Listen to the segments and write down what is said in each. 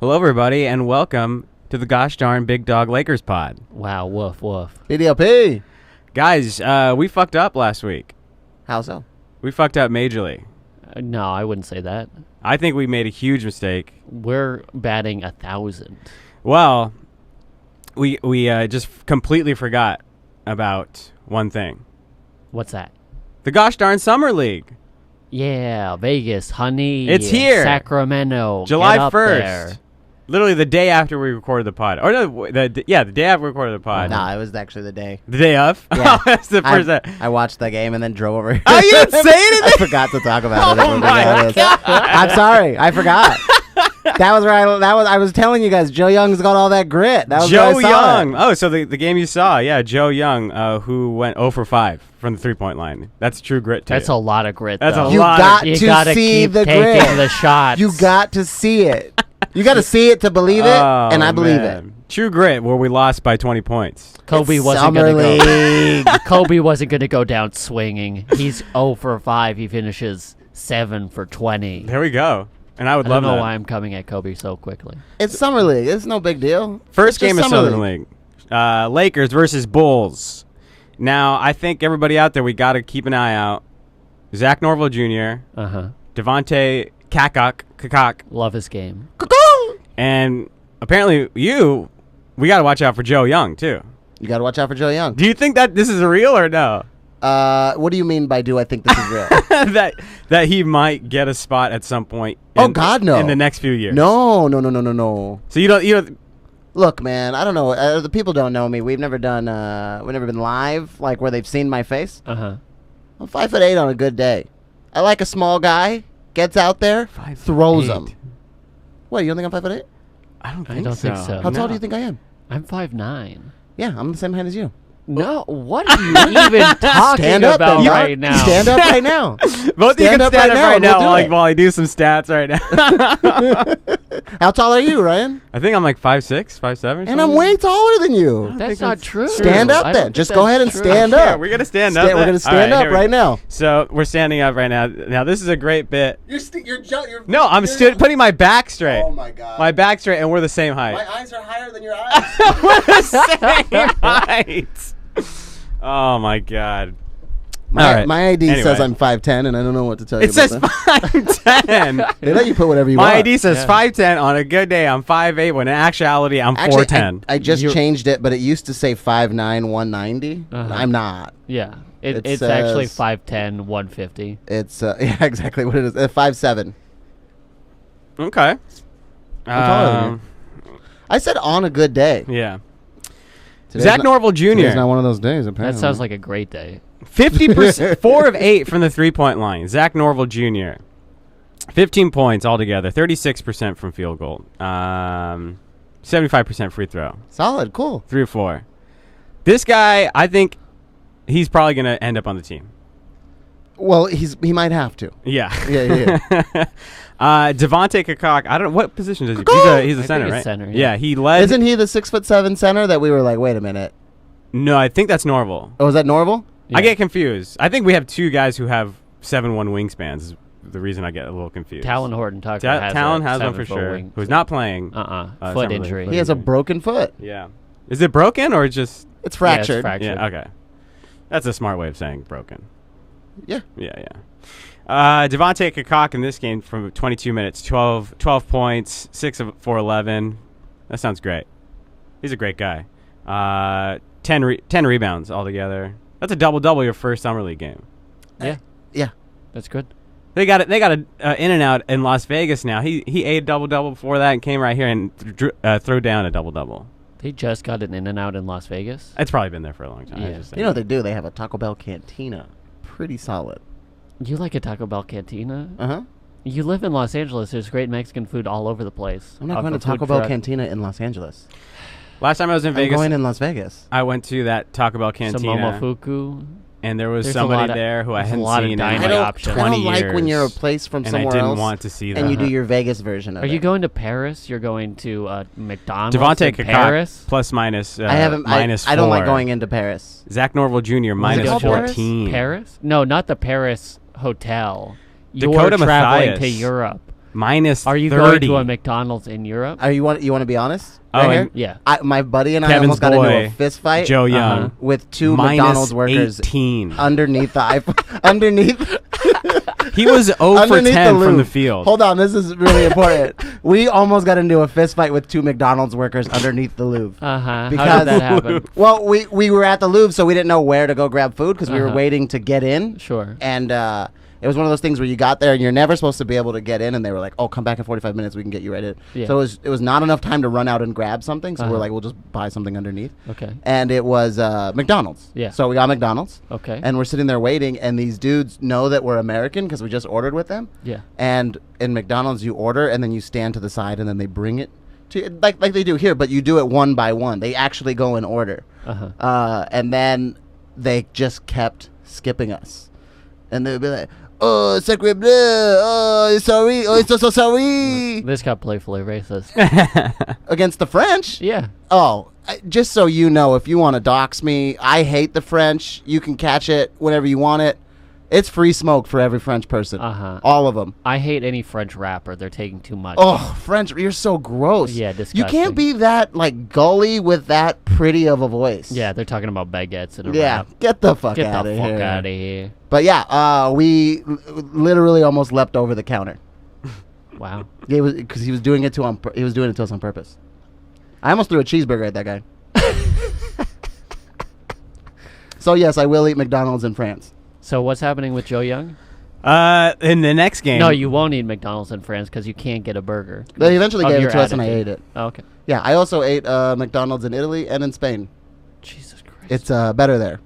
Hello, everybody, and welcome to the gosh darn Big Dog Lakers pod. Wow, woof, woof. BDLP. Guys, we fucked up last week. How so? We fucked up majorly. No, I wouldn't say that. I think we made a huge mistake. We're batting 1,000. Well, we just completely forgot about one thing. What's that? The gosh darn Summer League. Yeah, Vegas, honey. It's here. Sacramento. July Get up 1st. there. Literally the day after we recorded the pod. Or no, the day after we recorded the pod. Nah, it was actually the day. The day of? Yeah. That's the first day. I watched the game and then drove over here. Oh, you didn't say anything? I forgot to talk about it. Oh my God. I'm sorry. I forgot. That was where I was telling you guys, Joe Young's got all that grit. That was Joe where I saw Young. it. Oh, so the game you saw. Yeah, Joe Young, who went 0 for 5 from the three-point line. That's true grit, too. That's a lot of grit, That's though. a You lot got of- You to gotta see keep the taking grit. the shots. You got to see it. You got to see it to believe it, and I believe it. True grit, where we lost by 20 points. Kobe It's wasn't Summer going to League. go. Kobe wasn't going to go down swinging. He's 0 for 5. He finishes 7 for 20. There we go. And I would I love don't know that. why I'm coming at Kobe so quickly. It's Summer League. It's no big deal. First It's game just of Summer Southern League. Lakers versus Bulls. Now, I think everybody out there, we got to keep an eye out. Zach Norville Jr., Uh-huh. Devontae Kakak, Love his game. and apparently we got to watch out for Joe Young, too. You got to watch out for Joe Young. Do you think that this is real or no? What do you mean by do I think this is real? that he might get a spot at some point. Oh, God, no. In the next few years. No. So you don't. Look, man, I don't know. The people don't know me. We've never been live, like where they've seen my face. Uh-huh. I'm 5'8" on a good day. I like a small guy, gets out there, 5'8". throws them. What, you don't think I'm 5'8"? I don't I think don't so. think so. How tall do you think I am? I'm 5'9". Yeah, I'm the same height as you. No, what are you even talking Stand up, about then, dog. right now? Stand up right now. Both of you can Stand up stand right up now, right and we'll now do it. while I do some stats right now. How tall are you, Ryan? I think I'm like 5'6", 5'7". And I'm way taller than you. That's think not that's true. Stand up I then. don't Just think go that's ahead and true. stand Yeah, up. we're gonna stand up. We're then? gonna stand All up here we right go. now. So we're standing up right now. Now this is a great bit. You're No, I'm putting my back straight. Oh my God. My back straight, and we're the same height. My eyes are higher than your eyes. We're the same height. Oh my God. All right. My ID Anyway. says I'm 5'10", and I don't know what to tell you It about says that. 5'10". They let you put whatever you My want. ID says Yeah. 5'10". On a good day, I'm 5'8". When in actuality, I'm Actually, 4'10". I just You're- changed it, but it used to say 5'9", 190. Uh-huh. I'm not. Yeah, It it's actually says- 5'10", 150. It's yeah, exactly what it is. 5'7". Okay. taller than I said on a good day. Yeah. Today's Zach not- Norville Today's not Jr. one of those days, apparently. That sounds like a great day. 50%, 4 of 8 from the three-point line. Zach Norville Jr. 15 points altogether, 36% from field goal, 75% free throw, solid, cool. 3 of 4. This guy, I think he's probably going to end up on the team. Well, he might have to. Yeah. Yeah. Devontae Kakak, I don't know, what position does he he's a I center, think right? he's center, yeah. He led. Isn't he the 6'7" center that we were like, wait a minute? No, I think that's Norville. Oh, is that Norval? I Yeah. get confused. I think we have two guys who have 7'1" wingspans. Is the reason I get a little confused. Talon Horton Tucker Talon has one for 7-foot sure. wing. Who's not playing? Foot Summer League. injury. He has a broken foot. Yeah. Is it broken or just? It's fractured. fractured. Yeah. Okay. That's a smart way of saying broken. Yeah. Yeah. Devontae Kakak in this game from 22 minutes, 12 points, 6 of 4-11. That sounds great. He's a great guy. 10 rebounds altogether. That's a double-double your first Summer League game. Yeah. That's good. They got a in and out in Las Vegas now. He ate a double-double before that and came right here and threw down a double-double. They just got an In-N-Out in Las Vegas. It's probably been there for a long time. Yeah. I just You know what they do? They have a Taco Bell cantina. Pretty solid. You like a Taco Bell cantina? Uh-huh. You live in Los Angeles. There's great Mexican food all over the place. I'm not Off going to the food Taco Bell truck. cantina in Los Angeles. Last time I was in I'm Vegas, going in Las Vegas. I went to that Taco Bell Some cantina, Momofuku. and there was There's a somebody lot of- there who I there's a hadn't lot of seen in dining like options. 20 I don't like when you're a years, place from and I somewhere didn't else want to see that. and you do your Vegas version of Are it. you going to Paris? You're going to McDonald's Devontae in Kakak Paris? plus minus. I haven't. minus I don't like 4. going into Paris. Zach Norville Jr. Was it minus called Paris? 14. Paris? No, not the Paris hotel. Dakota You're traveling Mathias. to Europe. minus Are you 30. going to a McDonald's in Europe? You want to be honest? Oh, Right and- here? Yeah. My buddy and I Kevin's almost got into boy, a fist fight Joe Young. with two Minus McDonald's workers 18. underneath the iPhone. underneath. He was 0 for Underneath 10 the from the loop. field. Hold on, this is really important. We almost got into a fist fight with two McDonald's workers underneath the Louvre. How Because- did that happen? Well, we were at the Louvre, so we didn't know where to go grab food because we were Uh-huh. waiting to get in. Sure. And it was one of those things where you got there and you're never supposed to be able to get in, and they were like, "Oh, come back in 45 minutes. We can get you right in." Yeah. So it was not enough time to run out and grab something. So we're Uh-huh. like, "We'll just buy something underneath." Okay. And it was McDonald's. Yeah. So we got McDonald's. Okay. And we're sitting there waiting, and these dudes know that we're American because we just ordered with them. Yeah. And in McDonald's, you order and then you stand to the side, and then they bring it to you, like they do here, but you do it one by one. They actually go in order. Uh-huh. And then they just kept skipping us, and they would be like, "Oh, sacre bleu! Oh, sorry! Oh, so sorry!" This got playfully racist. Against the French. Yeah. Oh, just so you know, if you want to dox me, I hate the French. You can catch it whenever you want it. It's free smoke for every French person. Uh-huh. All of them. I hate any French rapper. They're taking too much. Oh, French, you're so gross. Yeah, You disgusting. can't be that, like, gully with that pretty of a voice. Yeah, they're talking about baguettes and a Yeah, rap. get the fuck Get out the of fuck here. out of here. But yeah, we literally almost leapt over the counter. Wow. It was because he was doing it to us on purpose. I almost threw a cheeseburger at that guy. So yes, I will eat McDonald's in France. So what's happening with Joe Young? In the next game. No, you won't eat McDonald's in France because you can't get a burger. They eventually Of gave it your to us, and I attitude. ate it. Oh, okay. Yeah, I also ate McDonald's in Italy and in Spain. Jesus Christ. It's better there.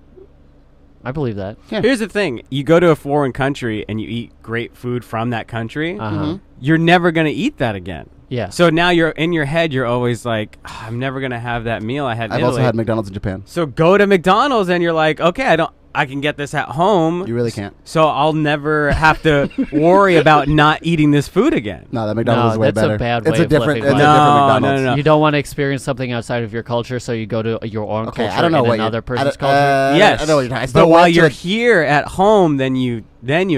I believe that. Yeah. Here's the thing. You go to a foreign country and you eat great food from that country, Uh-huh. you're never going to eat that again. Yeah. So now you're in your head, you're always like, I'm never going to have that meal I had in I've Italy. also had McDonald's in Japan. So go to McDonald's and you're like, okay, I can get this at home. You really can't. So I'll never have to worry about not eating this food again. No, that McDonald's is way that's a better. bad It's way a of different. living It's a life. different No, McDonald's. no. You don't want to experience something outside of your culture, so you go to your own Okay, culture I don't know in what another you're- person's I culture. Yes. I know what you're talking. I still But while went you're to- here at home, then you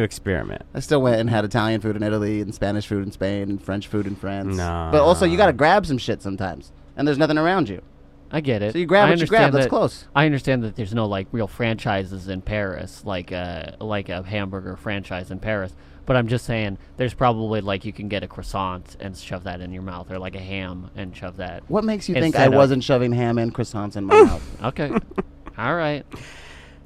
experiment. I still went and had Italian food in Italy and Spanish food in Spain and French food in France. No. But also, you got to grab some shit sometimes, and there's nothing around you. I get it. So you grab I what you grab. understand That's that- close. I understand that there's no like real franchises in Paris, like a hamburger franchise in Paris. But I'm just saying, there's probably like you can get a croissant and shove that in your mouth, or like a ham and shove that. What makes you think I Instead of- wasn't shoving ham and croissants in my mouth? Okay. All right.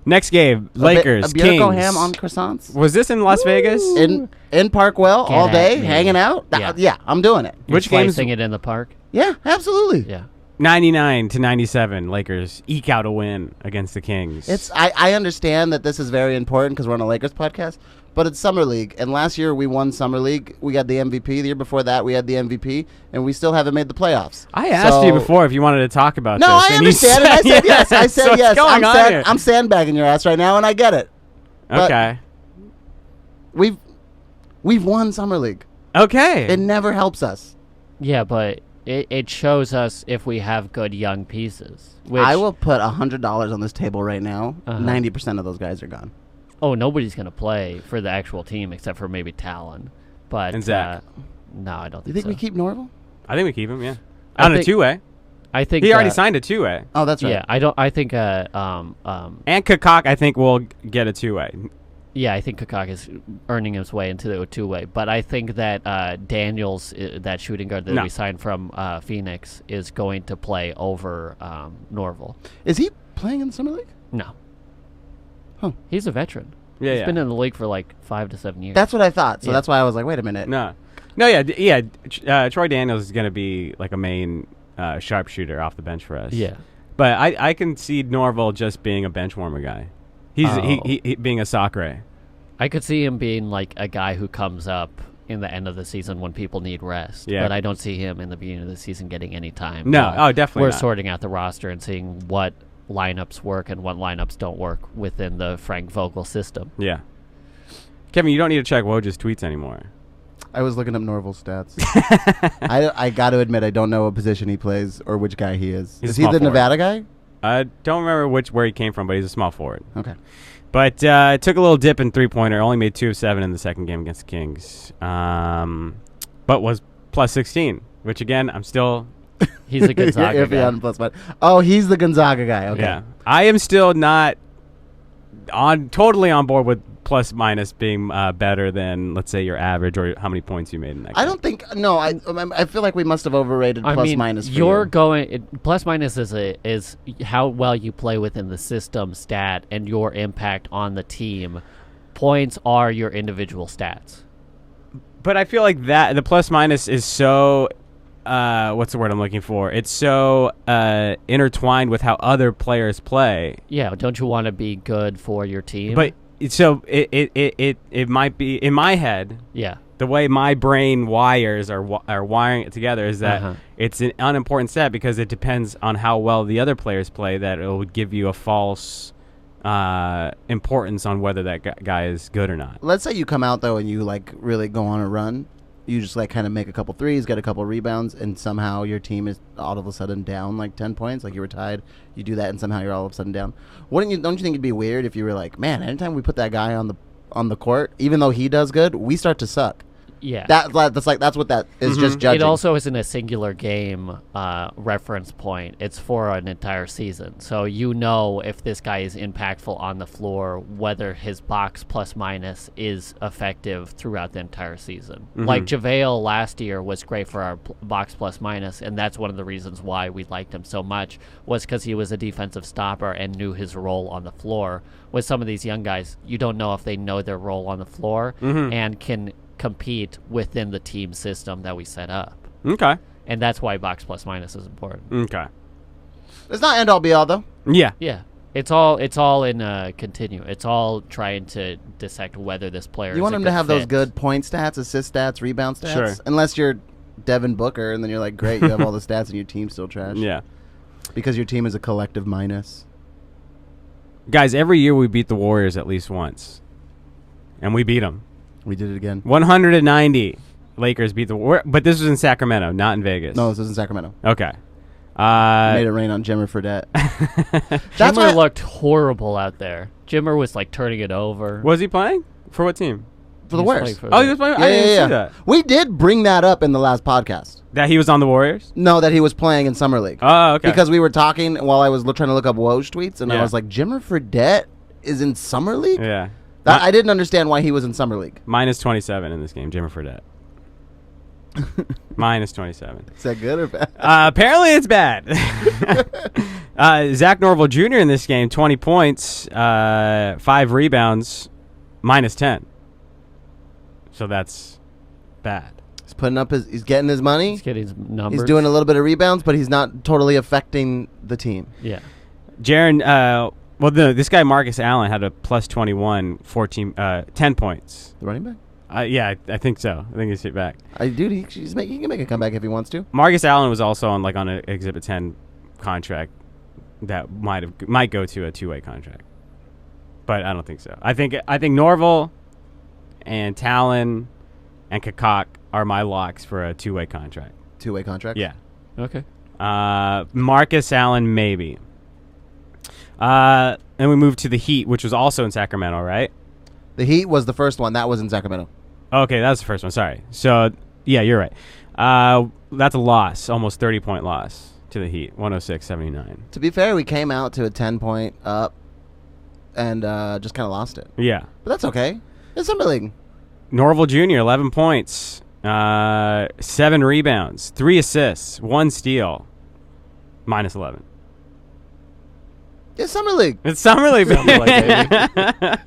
Next game, Lakers, A Bierko Kings. ham on croissants Was this in Las Vegas? in Parkwell Get all at day, me. hanging out. Yeah. Yeah, I'm doing it. You're Which games- slicing it in the park? Yeah, absolutely. Yeah. 99-97, Lakers eke out a win against the Kings. It's I understand that this is very important because we're on a Lakers podcast, but it's Summer League, and last year we won Summer League. We got the MVP. The year before that, we had the MVP, and we still haven't made the playoffs. I asked you So- before if you wanted to talk about No, this. I and you understand it. I said yes. I said So what's yes. going on here? I'm sandbagging your ass right now, and I get it. but- Okay. We've won Summer League. Okay. It never helps us. Yeah, but it shows us if we have good young pieces. Which, I will put $100 on this table right now. Uh-huh. 90% of those guys are gone. Oh, nobody's gonna play for the actual team except for maybe Talon. But And Zach. No, I don't You think think so. we keep Norval? I think we keep him, yeah. I On a think- two-way. I think He already signed a two-way. Oh, that's right. Yeah, I don't. I think. And Kakak, I think, will get a two-way. Yeah, I think Kakak is earning his way into a two-way. But I think that Daniels, that shooting guard that No. we signed from Phoenix, is going to play over Norval. Is he playing in the Summer League? No. Huh. He's a veteran. Yeah, He's yeah. been in the league for like 5 to 7 years. That's what I thought. So Yeah. that's why I was like, wait a minute. No. No, yeah, yeah. Troy Daniels is going to be like a main sharpshooter off the bench for us. Yeah. But I can see Norval just being a bench warmer guy. He's Oh. he being a Sacre. I could see him being like a guy who comes up in the end of the season when people need rest. Yeah. But I don't see him in the beginning of the season getting any time. No, But definitely We're not. sorting out the roster and seeing what lineups work and what lineups don't work within the Frank Vogel system. Yeah. Kevin, you don't need to check Woj's tweets anymore. I was looking up Norval's stats. I got to admit, I don't know what position he plays or which guy he is. He's a Is he small the forward. Nevada guy? I don't remember where he came from, but he's a small forward. Okay. But took a little dip in three-pointer. Only made 2 of 7 in the second game against the Kings. but was plus 16, which again, I'm still. He's a Gonzaga Iffy guy. on +1. Oh, he's the Gonzaga guy. Okay. Yeah, I am still not totally on board with plus minus being better than, let's say, your average or how many points you made in that game. I don't think. No, I feel like we must have overrated plus minus. For You're you. going plus minus is how well you play within the system stat and your impact on the team. Points are your individual stats. But I feel like that the plus minus is so. What's the word I'm looking for? It's so intertwined with how other players play. Yeah, don't you want to be good for your team? But so it might be in my head. Yeah. The way my brain wires are wiring it together is that it's an unimportant stat because it depends on how well the other players play. That it will give you a false importance on whether that guy is good or not. Let's say you come out though and you like really go on a run. You just like kind of make a couple threes, get a couple rebounds, and somehow your team is all of a sudden down like 10 points. Like you were tied, you do that, and somehow you're all of a sudden down. Don't you think it'd be weird if you were like, man, anytime we put that guy on the court, even though he does good, we start to suck. Yeah. That's what that is just judging. It also isn't a singular game reference point. It's for an entire season. So you know if this guy is impactful on the floor, whether his box plus minus is effective throughout the entire season. Like JaVale last year was great for our box plus minus, and that's one of the reasons why we liked him so much was because he was a defensive stopper and knew his role on the floor. With some of these young guys, you don't know if they know their role on the floor and can compete within the team system that we set up. Okay. And that's why box plus minus is important. Okay. It's not end all be all though. Yeah. Yeah. It's all in continue. It's all trying to dissect whether this player You want is a him to good have those fit. good point stats, assist stats, rebound stats. Sure. Unless you're Devin Booker, and then you're like, great, you have all the stats, and your team's still trash. Yeah. Because your team is a collective minus. Guys, every year we beat the Warriors at least once, and we beat them. We did it again. 190. Lakers beat the Warriors, but this was in Sacramento, not in Vegas. No, this was in Sacramento. Okay. Made it rain on Jimmer Fredette. Jimmer looked horrible out there. Jimmer was like turning it over. Was he playing? For what team? For the He was Warriors. playing for Oh, he was playing? I didn't see that. We did bring that up in the last podcast. That he was on the Warriors? No, that he was playing in Summer League. Oh, okay. Because we were talking while I was trying to look up Woj tweets, and I Yeah. was like, Jimmer Fredette is in Summer League? Yeah. I didn't understand why he was in Summer League. Minus 27 in this game, Jimmer Fredette. Minus 27. Is that good or bad? Apparently it's bad. Zach Norville Jr. in this game, 20 points, 5 rebounds, minus 10. So that's bad. He's putting up he's getting his money. He's getting his numbers. He's doing a little bit of rebounds, but he's not totally affecting the team. Yeah. Jaron, this guy Marcus Allen had a plus 21, 10 points. The running back? Yeah, I think so. I think he's hit back. Dude, he can make a comeback if he wants to. Marcus Allen was also on an Exhibit 10 contract that might go to a two-way contract, but I don't think so. I think Norville and Talon and Kakak are my locks for a two-way contract. Two-way contract? Yeah. Okay. Marcus Allen maybe. Then we moved to the Heat, which was also in Sacramento, right? The Heat was the first one. That was in Sacramento. Okay, that was the first one. Sorry. So, yeah, you're right. That's a loss, almost 30-point loss to the Heat, 106-79. To be fair, we came out to a 10-point up and just kind of lost it. Yeah. But that's okay. It's Summer League. Norville Jr., 11 points, 7 rebounds, 3 assists, 1 steal, minus 11. It's Summer League. It's Summer League, baby.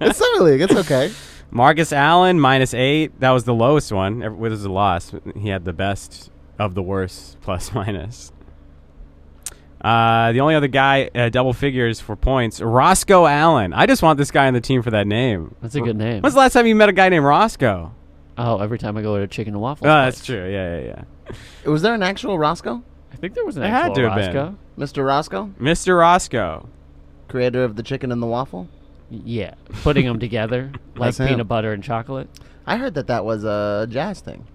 It's Summer League. It's okay. Marcus Allen, minus 8. That was the lowest one. It was a loss. He had the best of the worst, plus minus. The only other guy, double figures for points, Roscoe Allen. I just want this guy on the team for that name. That's a good name. When's the last time you met a guy named Roscoe? Oh, every time I go to a chicken and waffles. Oh, place. that's true. Yeah. Was there an actual Roscoe? I think there was an It had actual to have been. Roscoe. Mr. Roscoe? Mr. Roscoe. Creator of the chicken and the waffle? Yeah, putting them together like That's him. peanut butter and chocolate. I heard that was a jazz thing.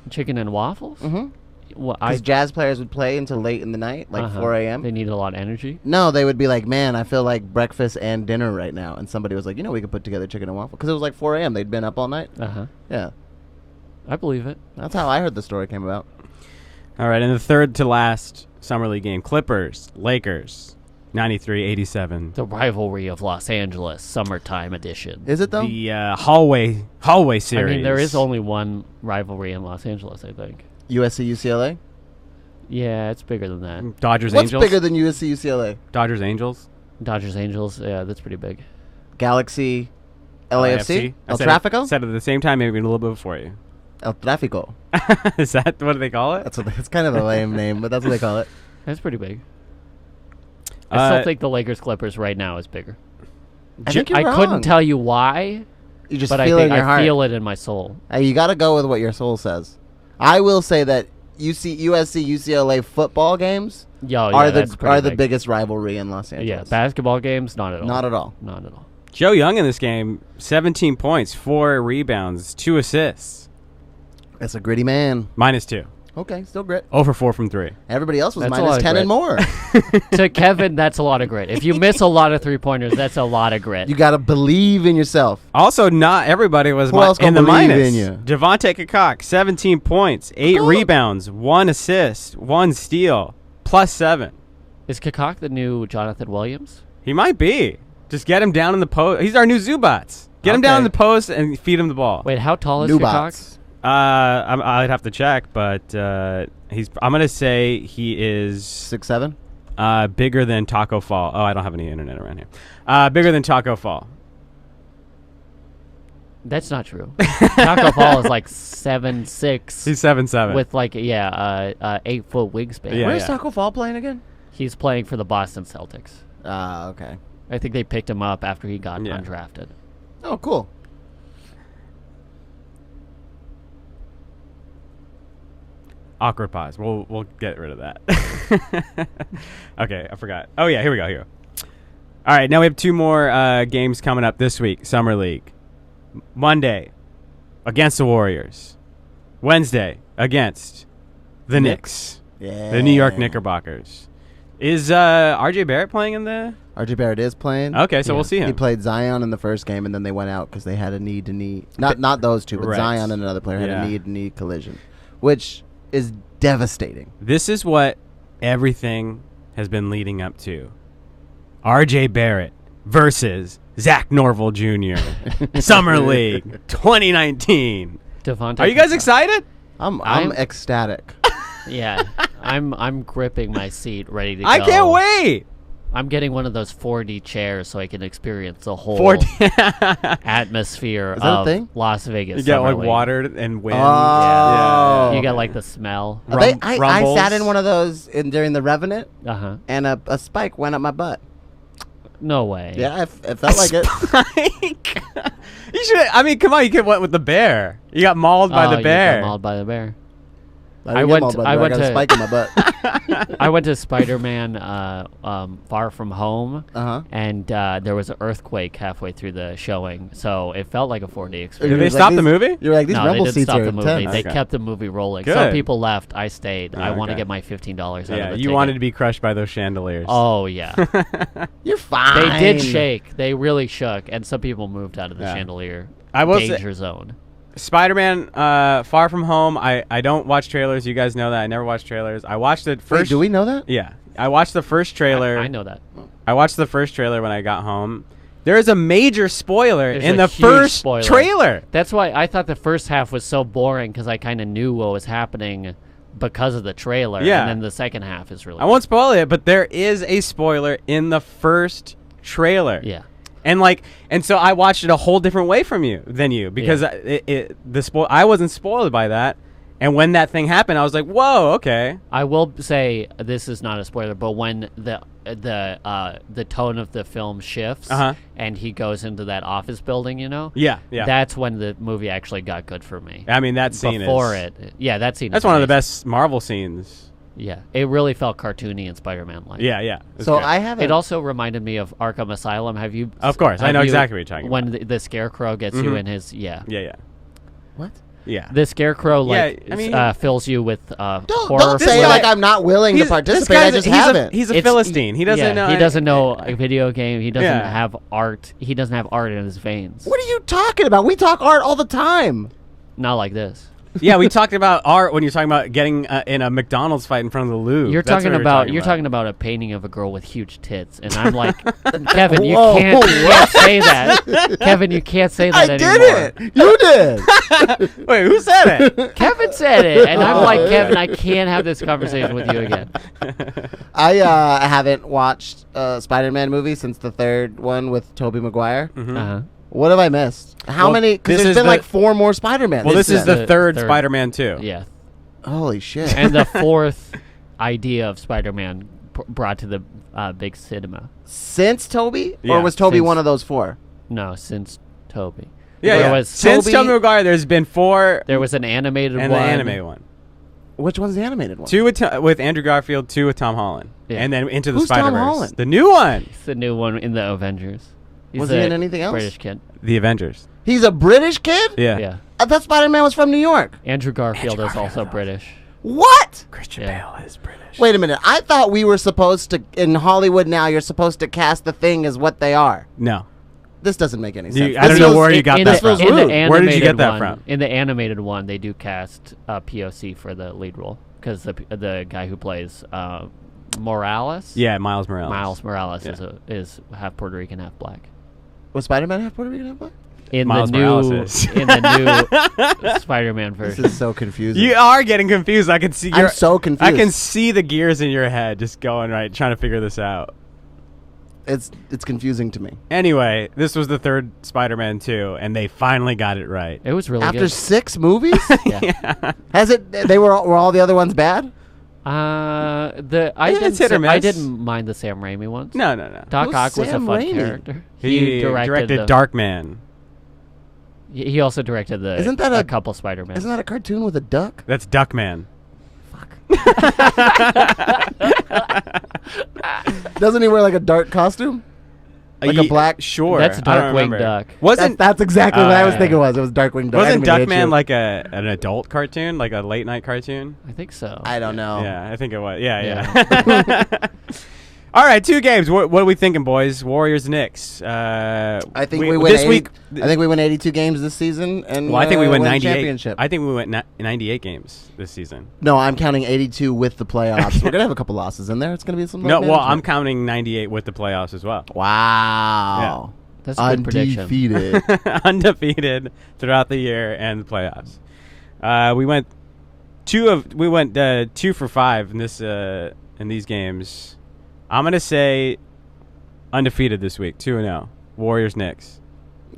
Chicken and waffles. Mm-hmm. Well, Because jazz players would play until late in the night, like 4 a.m. They need a lot of energy. No, they would be like, man, I feel like breakfast and dinner right now. And somebody was like, we could put together chicken and waffle. Because it was like 4 a.m. They'd been up all night. Uh huh. Yeah. I believe it. That's how I heard the story came about. All right, and the third to last Summer League game, Clippers, Lakers, 93-87. The rivalry of Los Angeles, summertime edition. Is it, though? The hallway series. I mean, there is only one rivalry in Los Angeles, I think. USC, UCLA? Yeah, it's bigger than that. Dodgers, What's Angels. bigger than USC, UCLA? Dodgers, Angels. Dodgers, Angels, yeah, that's pretty big. Galaxy, LAFC? El Said Tráfico? it at the same time, maybe a little bit before you. El Tráfico. Is that what do they call it? It's kind of a lame name, but that's what they call it. That's pretty big. I still think the Lakers Clippers right now is bigger. I think you're I wrong. couldn't tell you why, You just but feel I it in think your heart. I feel it in my soul. Hey, you got to go with what your soul says. I will say that USC, UCLA football games are the big. biggest rivalry in Los Angeles. Yeah, basketball games, not at all. Not at all. Not at all. Joe Young in this game, 17 points, 4 rebounds, 2 assists. That's a gritty man. -2. Okay, still grit. 0 for 4 from 3. Everybody else was That's a lot minus of 10 and grit. more. To Kevin, that's a lot of grit. If you miss a lot of three-pointers, that's a lot of grit. You got to believe in yourself. Also, not everybody was Who else in gonna the believe minus. in you? Devontae Kakak, 17 points, 8 rebounds, 1 assist, 1 steal, +7. Is Kakak the new Jonathan Williams? He might be. Just get him down in the post. He's our new Zubats. Get him down in the post and feed him the ball. Wait, how tall is New Kakak? bots. I'd have to check, but I'm gonna say he is 6'7"? bigger than Taco Fall. Oh, I don't have any internet around here. Bigger than Taco Fall. That's not true. Taco Fall is like 7'6". He's 7'7". with like 8-foot wingspan. Yeah. Where's Taco Fall playing again? He's playing for the Boston Celtics. Okay. I think they picked him up after he got Yeah. undrafted. Oh, cool. Awkward pause. We'll get rid of that. Okay, I forgot. Oh yeah, here we go. All right, now we have 2 more games coming up this week. Summer League. Monday against the Warriors. Wednesday against the Knicks. Yeah. The New York Knickerbockers. Is RJ Barrett playing in the? RJ Barrett is playing. Okay, so we'll see him. He played Zion in the first game, and then they went out because they had a knee-to-knee. Not those two, but Right. Zion and another player had Yeah. a knee-to-knee collision, which is devastating. This is what everything has been leading up to. RJ Barrett versus Zach Norville Jr. Summer League 2019. Devontae Are you guys Kakak. excited? I'm ecstatic. Yeah, I'm gripping my seat, ready to go. I can't wait. I'm getting one of those 4D chairs so I can experience the whole 4D. atmosphere Is that a of thing? Las Vegas. You get Summer like League. water and wind. Oh. You get like the smell. I rumbles. sat in one of those during the Revenant, Uh-huh. and a spike went up my butt. No way. Yeah, it felt like it. Spike. You should. I mean, come on. You went with the bear. You got mauled by the You bear. got mauled by the bear. I went got a spike in my butt. I went to Spider-Man Far From Home, Uh-huh. and there was an earthquake halfway through the showing, so it felt like a 4D Did experience. they Like stop the these- movie? You're like, these No, they rumble didn't seats stop are the movie. intense. They Okay. kept the movie rolling. Good. Some people left. I stayed. I want to Okay. get my $15 out Yeah, of the you ticket. wanted to be crushed by those chandeliers. Oh, yeah. You're fine. They did shake. They really shook, and some people moved out of the Yeah. chandelier I will say- danger zone. Spider-Man Far From Home. I don't watch trailers. You guys know that. I never watch trailers. I watched the first. Wait, do we know that? Yeah. I watched the first trailer. I know that. I watched the first trailer when I got home. There is a major spoiler There's in a the huge first spoiler. trailer. That's why I thought the first half was so boring, because I kind of knew what was happening because of the trailer. Yeah. And then the second half is really I won't spoil it, but there is a spoiler in the first trailer. Yeah. And so I watched it a whole different way than you because I wasn't spoiled by that. And when that thing happened, I was like, "Whoa, okay." I will say this is not a spoiler, but when the tone of the film shifts and he goes into that office building, Yeah. that's when the movie actually got good for me. I mean, that scene Before is. that scene. That's is one of the amazing. best Marvel scenes. Yeah, it really felt cartoony and Spider-Man-like. Yeah. It's So great. I haven't. It also reminded me of Arkham Asylum. Have you? Of course, I have know you- exactly what you're talking when the Scarecrow gets you in his Yeah. What? Yeah. The Scarecrow I mean- fills you with Don't horror. say guy- like I'm not willing to participate. I just haven't. He's a It's- Philistine. He doesn't know. He doesn't know a video game. He doesn't Yeah. have art. He doesn't have art in his veins. What are you talking about? We talk art all the time. Not like this. Yeah, we talked about art when you're talking about getting in a McDonald's fight in front of the Louvre. You're That's talking what about we're talking about a painting of a girl with huge tits, and I'm like, Kevin, you Whoa, can't say that. Kevin, you can't say that I anymore. did it. You did. Wait, who said it? Kevin said it, and I'm like, Kevin, I can't have this conversation with you again. I haven't watched a Spider-Man movie since the third one with Tobey Maguire. Uh-huh. What have I missed? How many? Because this there's is been like 4 more Spider-Man. Well, this is the the third third. Spider-Man 2. Yeah, Holy shit. and the 4th idea of Spider-Man brought to the big cinema. Since Tobey? Yeah, Or was Tobey since- one of those 4? No, since Toby. Yeah, There yeah. was Since Tobey- Tobey Maguire, there's been 4 There was an animated and one. the anime one. Which one's the animated one? 2 with Andrew Garfield, 2 with Tom Holland. Yeah. And then Into the Who's Tom Spider-Verse. Holland? The new one. It's the new one in the Avengers. He's Was he a in anything else? British kid. The Avengers. He's a British kid? Yeah. Yeah. I thought Spider-Man was from New York. Andrew Garfield is Garfield also is British. What? Christian Yeah. Bale is British. Wait a minute. I thought we were supposed to, in Hollywood now, you're supposed to cast the thing as what they are. No. This doesn't make any sense. I don't This know feels- where you got in that the, from. in the rude. Where did you get animated that one- from? In the animated one, they do cast POC for the lead role because the guy who plays Morales. Yeah, Miles Morales. Miles Morales Yeah. is half Puerto Rican, half black. Was Spider-Man half Puerto Rican? Half black? In Miles the Morales new is. in the new Spider-Man This version. is so confusing. You are getting confused. I can see. I'm so confused. I can see the gears in your head just going right, trying to figure this out. It's confusing to me. Anyway, this was the third Spider-Man 2, and they finally got it right. It was really After good. 6 movies? Yeah. Has it? Were all the other ones bad? I It's hit or I miss. didn't mind the Sam Raimi ones. No. Doc Who's Ock was a Sam fun Raimi? character. He directed Darkman. He also directed Isn't that a a- couple Spider-Man. Isn't that a cartoon with a duck? That's Duckman. Doesn't he wear like a dark costume? Like a black? Sure. That's I don't Darkwing remember. Duck. Wasn't That's exactly what I was yeah. thinking. It was Darkwing Duck. I wasn't didn't mean to hit you. Duckman like an adult cartoon, like a late night cartoon? I think so. I don't know. Yeah, I think it was. Yeah. All right, 2 games. What are we thinking, boys? Warriors, Knicks. I think we win. this week. I think we win 82 games this season, and Well, I think we win win 98. championship. I think we went 98 games this season. No, I'm counting 82 with the playoffs. We're gonna have a couple losses in there. It's gonna be some. No, well, I'm management. counting 98 with the playoffs as well. Wow. That's a good prediction. Undefeated. Undefeated throughout the year and the playoffs. We went 2 for 5 in this in these games. I'm gonna say undefeated this week, 2-0. Warriors, Knicks.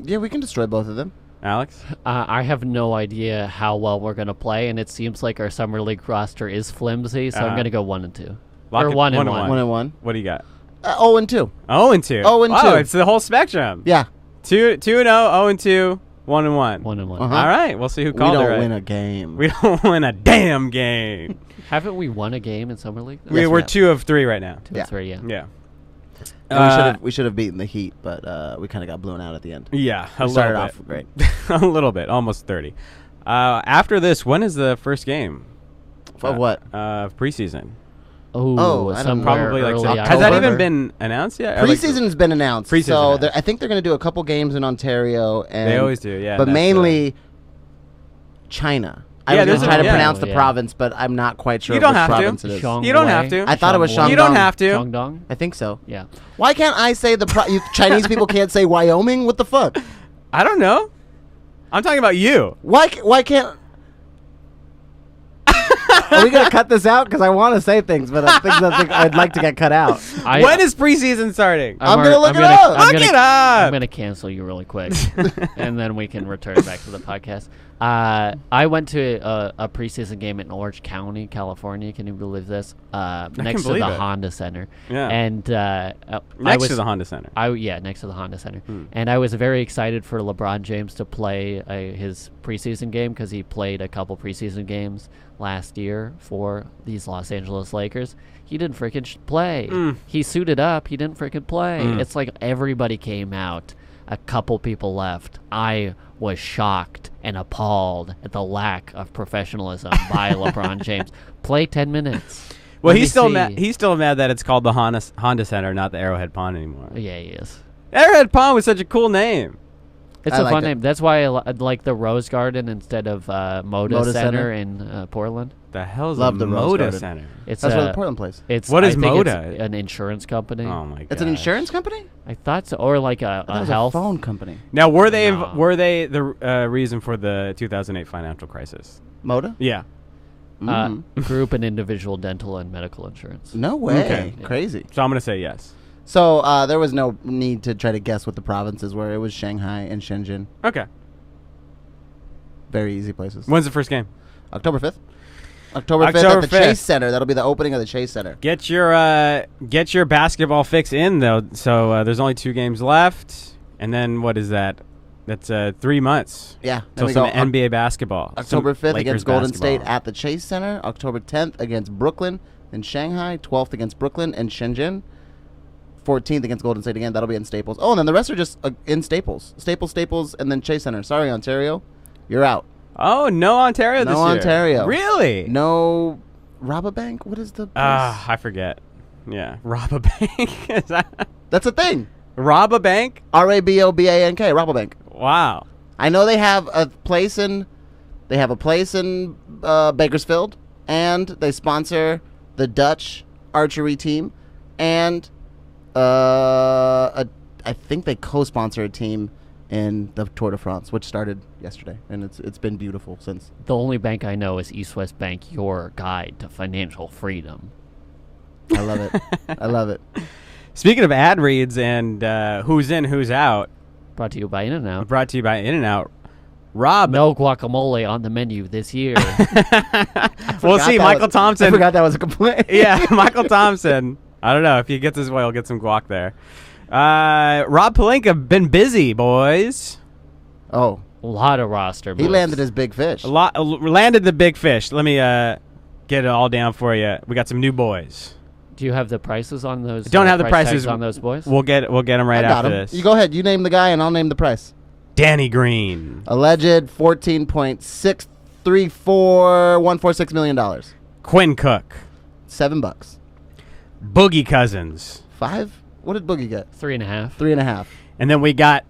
Yeah, we can destroy both of them. Alex, I have no idea how well we're gonna play, and it seems like our summer league roster is flimsy. So I'm gonna go 1-2. Lock Or it- 1-1. 1-1. What do you got? 0-2. 0-2. 0-2. Oh, it's the whole spectrum. Yeah. 2-0, 0-2, 1-1. 1-1. Uh-huh. All right, we'll see who We called don't it right. win a game. We don't win a damn game. Haven't we won a game in summer league? Yes, we We're have. 2 of 3 right now. 2 Yeah. or 3, yeah. Yeah. We should have beaten the Heat, but we kind of got blown out at the end. Yeah, We a started little off bit. great. A little bit, almost 30. After this, when is the first game? Of what? Preseason. Oh, I don't somewhere know. Probably like early September. October. Has that even been announced yet? Or like- Preseason's been announced. Preseason So announced. I think they're going to do a couple games in Ontario. And They always do, yeah. But that's mainly China. I Yeah, was there's going to try to yeah. pronounce the Yeah. province, but I'm not quite sure You don't which have to. province it is. You don't have to. I thought it was Shandong. You don't Shandong. have to. Shandong? I think so. Yeah. Why can't I say you Chinese people can't say Wyoming? What the fuck? I don't know. I'm talking about you. Why can't... Are we going to cut this out? Because I want to say things, but I think I'd like to get cut out. When is preseason starting? I'm gonna look it up. Look it up. I'm gonna cancel you really quick, and then we can return back to the podcast. I went to a preseason game in Orange County, California. Can you believe this? Next to believe the it. Honda Center. Yeah. And Next to the Honda Center. next to the Honda Center. And I was very excited for LeBron James to play his preseason game because he played a couple preseason games last year for these Los Angeles Lakers. He didn't freaking play. He suited up. He didn't freaking play. It's like everybody came out. A couple people left. I was shocked and appalled at the lack of professionalism by LeBron James. Play 10 minutes. Well, Let me he's still see. mad. He's still mad that it's called the Honda Center, not the Arrowhead Pond anymore. Yeah, he is. Arrowhead Pond was such a cool name. It's I a liked fun it. name. That's why I like the Rose Garden instead of Moda Moda Center Center. in Portland. The hell's Love a the Rose Moda Garden. Center? It's That's where the Portland plays. It's What is I think it's Moda? an insurance company. Oh my god! It's an insurance company? I thought so, or like I thought it a was health. a phone company. Now, were they No. the reason for the 2008 financial crisis? Moda? Yeah. Group and individual dental and medical insurance. No way. Okay. Crazy. So I'm gonna say yes. So there was no need to try to guess what the provinces were. It was Shanghai and Shenzhen. Okay. Very easy places. When's the first game? October 5th. October 5th October at the 5th. Chase Center. That'll be the opening of the Chase Center. Get your basketball fix in though. So there's only 2 games left, and then what is that? That's 3 months Yeah. till we some go NBA basketball. October Some 5th Lakers against Golden basketball. State at the Chase Center. October 10th against Brooklyn and Shanghai. 12th against Brooklyn and Shenzhen. 14th against Golden State again. That'll be in Staples. Oh, and then the rest are just in Staples. Staples, and then Chase Center. Sorry, Ontario. You're out. Oh, no Ontario this No year. Ontario. Really? No Robobank? What is the place? I forget. Yeah, rob a bank. Is that That's a thing. rob a bank? Rabobank. Robobank. Wow. I know they have a place in Bakersfield, and they sponsor the Dutch archery team, and I think they co-sponsor a team in the Tour de France, which started yesterday, and it's been beautiful since. The only bank I know is East West Bank, your guide to financial freedom. I love it. I love it. Speaking of ad reads and who's in, who's out, Brought to you by In-N-Out. brought to you by In-N-Out. Rob. No guacamole on the menu this year. We'll see. Michael I Thompson. forgot that was a complaint. Yeah, Michael Thompson. I don't know. If he gets his way, he'll get some guac there. Rob Pelinka been busy, boys. Oh, A lot of roster moves. he landed his big fish. Landed the big fish. Let me get it all down for you. We got some new boys. Do you have the prices on those? Don't have the price prices tags on those boys. We'll get them right I got after him. this. You go ahead. You name the guy, and I'll name the price. Danny Green, Alleged $14.634146 million. Quinn Cook, $7. Boogie Cousins, 5? What did Boogie get? 3.5. 3.5. and then we got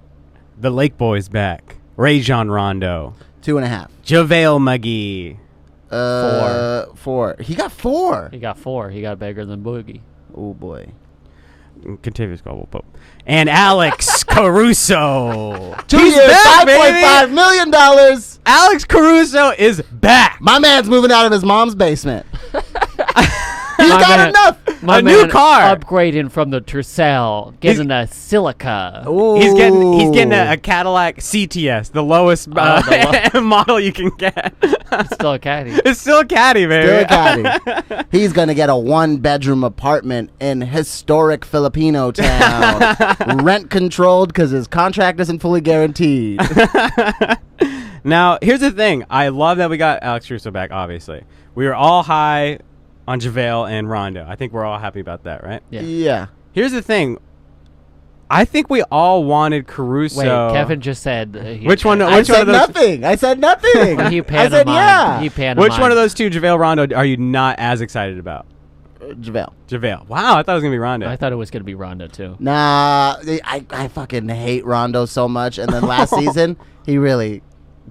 the Lake Boys back. Rajon Rondo, 2.5. JaVale McGee. 4. He got 4. He got 4. He got bigger than Boogie. Oh boy. Contavious Global Pope. And Alex Caruso. 2 He's years, back, $5.5 baby. million. Alex Caruso is back. My man's moving out of his mom's basement. He's My got man- enough. My A new man car. upgrading from the Tercel, getting a Silica. He's getting a Cadillac CTS, the lowest model you can get. It's still a caddy. It's still a caddy, baby. Still a caddy. He's gonna get a 1-bedroom apartment in historic Filipino town, rent controlled because his contract isn't fully guaranteed. Now, here's the thing. I love that we got Alex Caruso back, obviously. We were all high on JaVale and Rondo. I think we're all happy about that, right? Yeah. Yeah. Here's the thing. I think we all wanted Caruso. Wait, Kevin just said. Which one? I Which one said of those? nothing. I said nothing. He I said yeah. He pantomimed. Which one of those two, JaVale, Rondo, are you not as excited about? JaVale. JaVale. Wow, I thought it was gonna be Rondo. I thought it was going to be Rondo, too. Nah, I fucking hate Rondo so much. And then last season, he really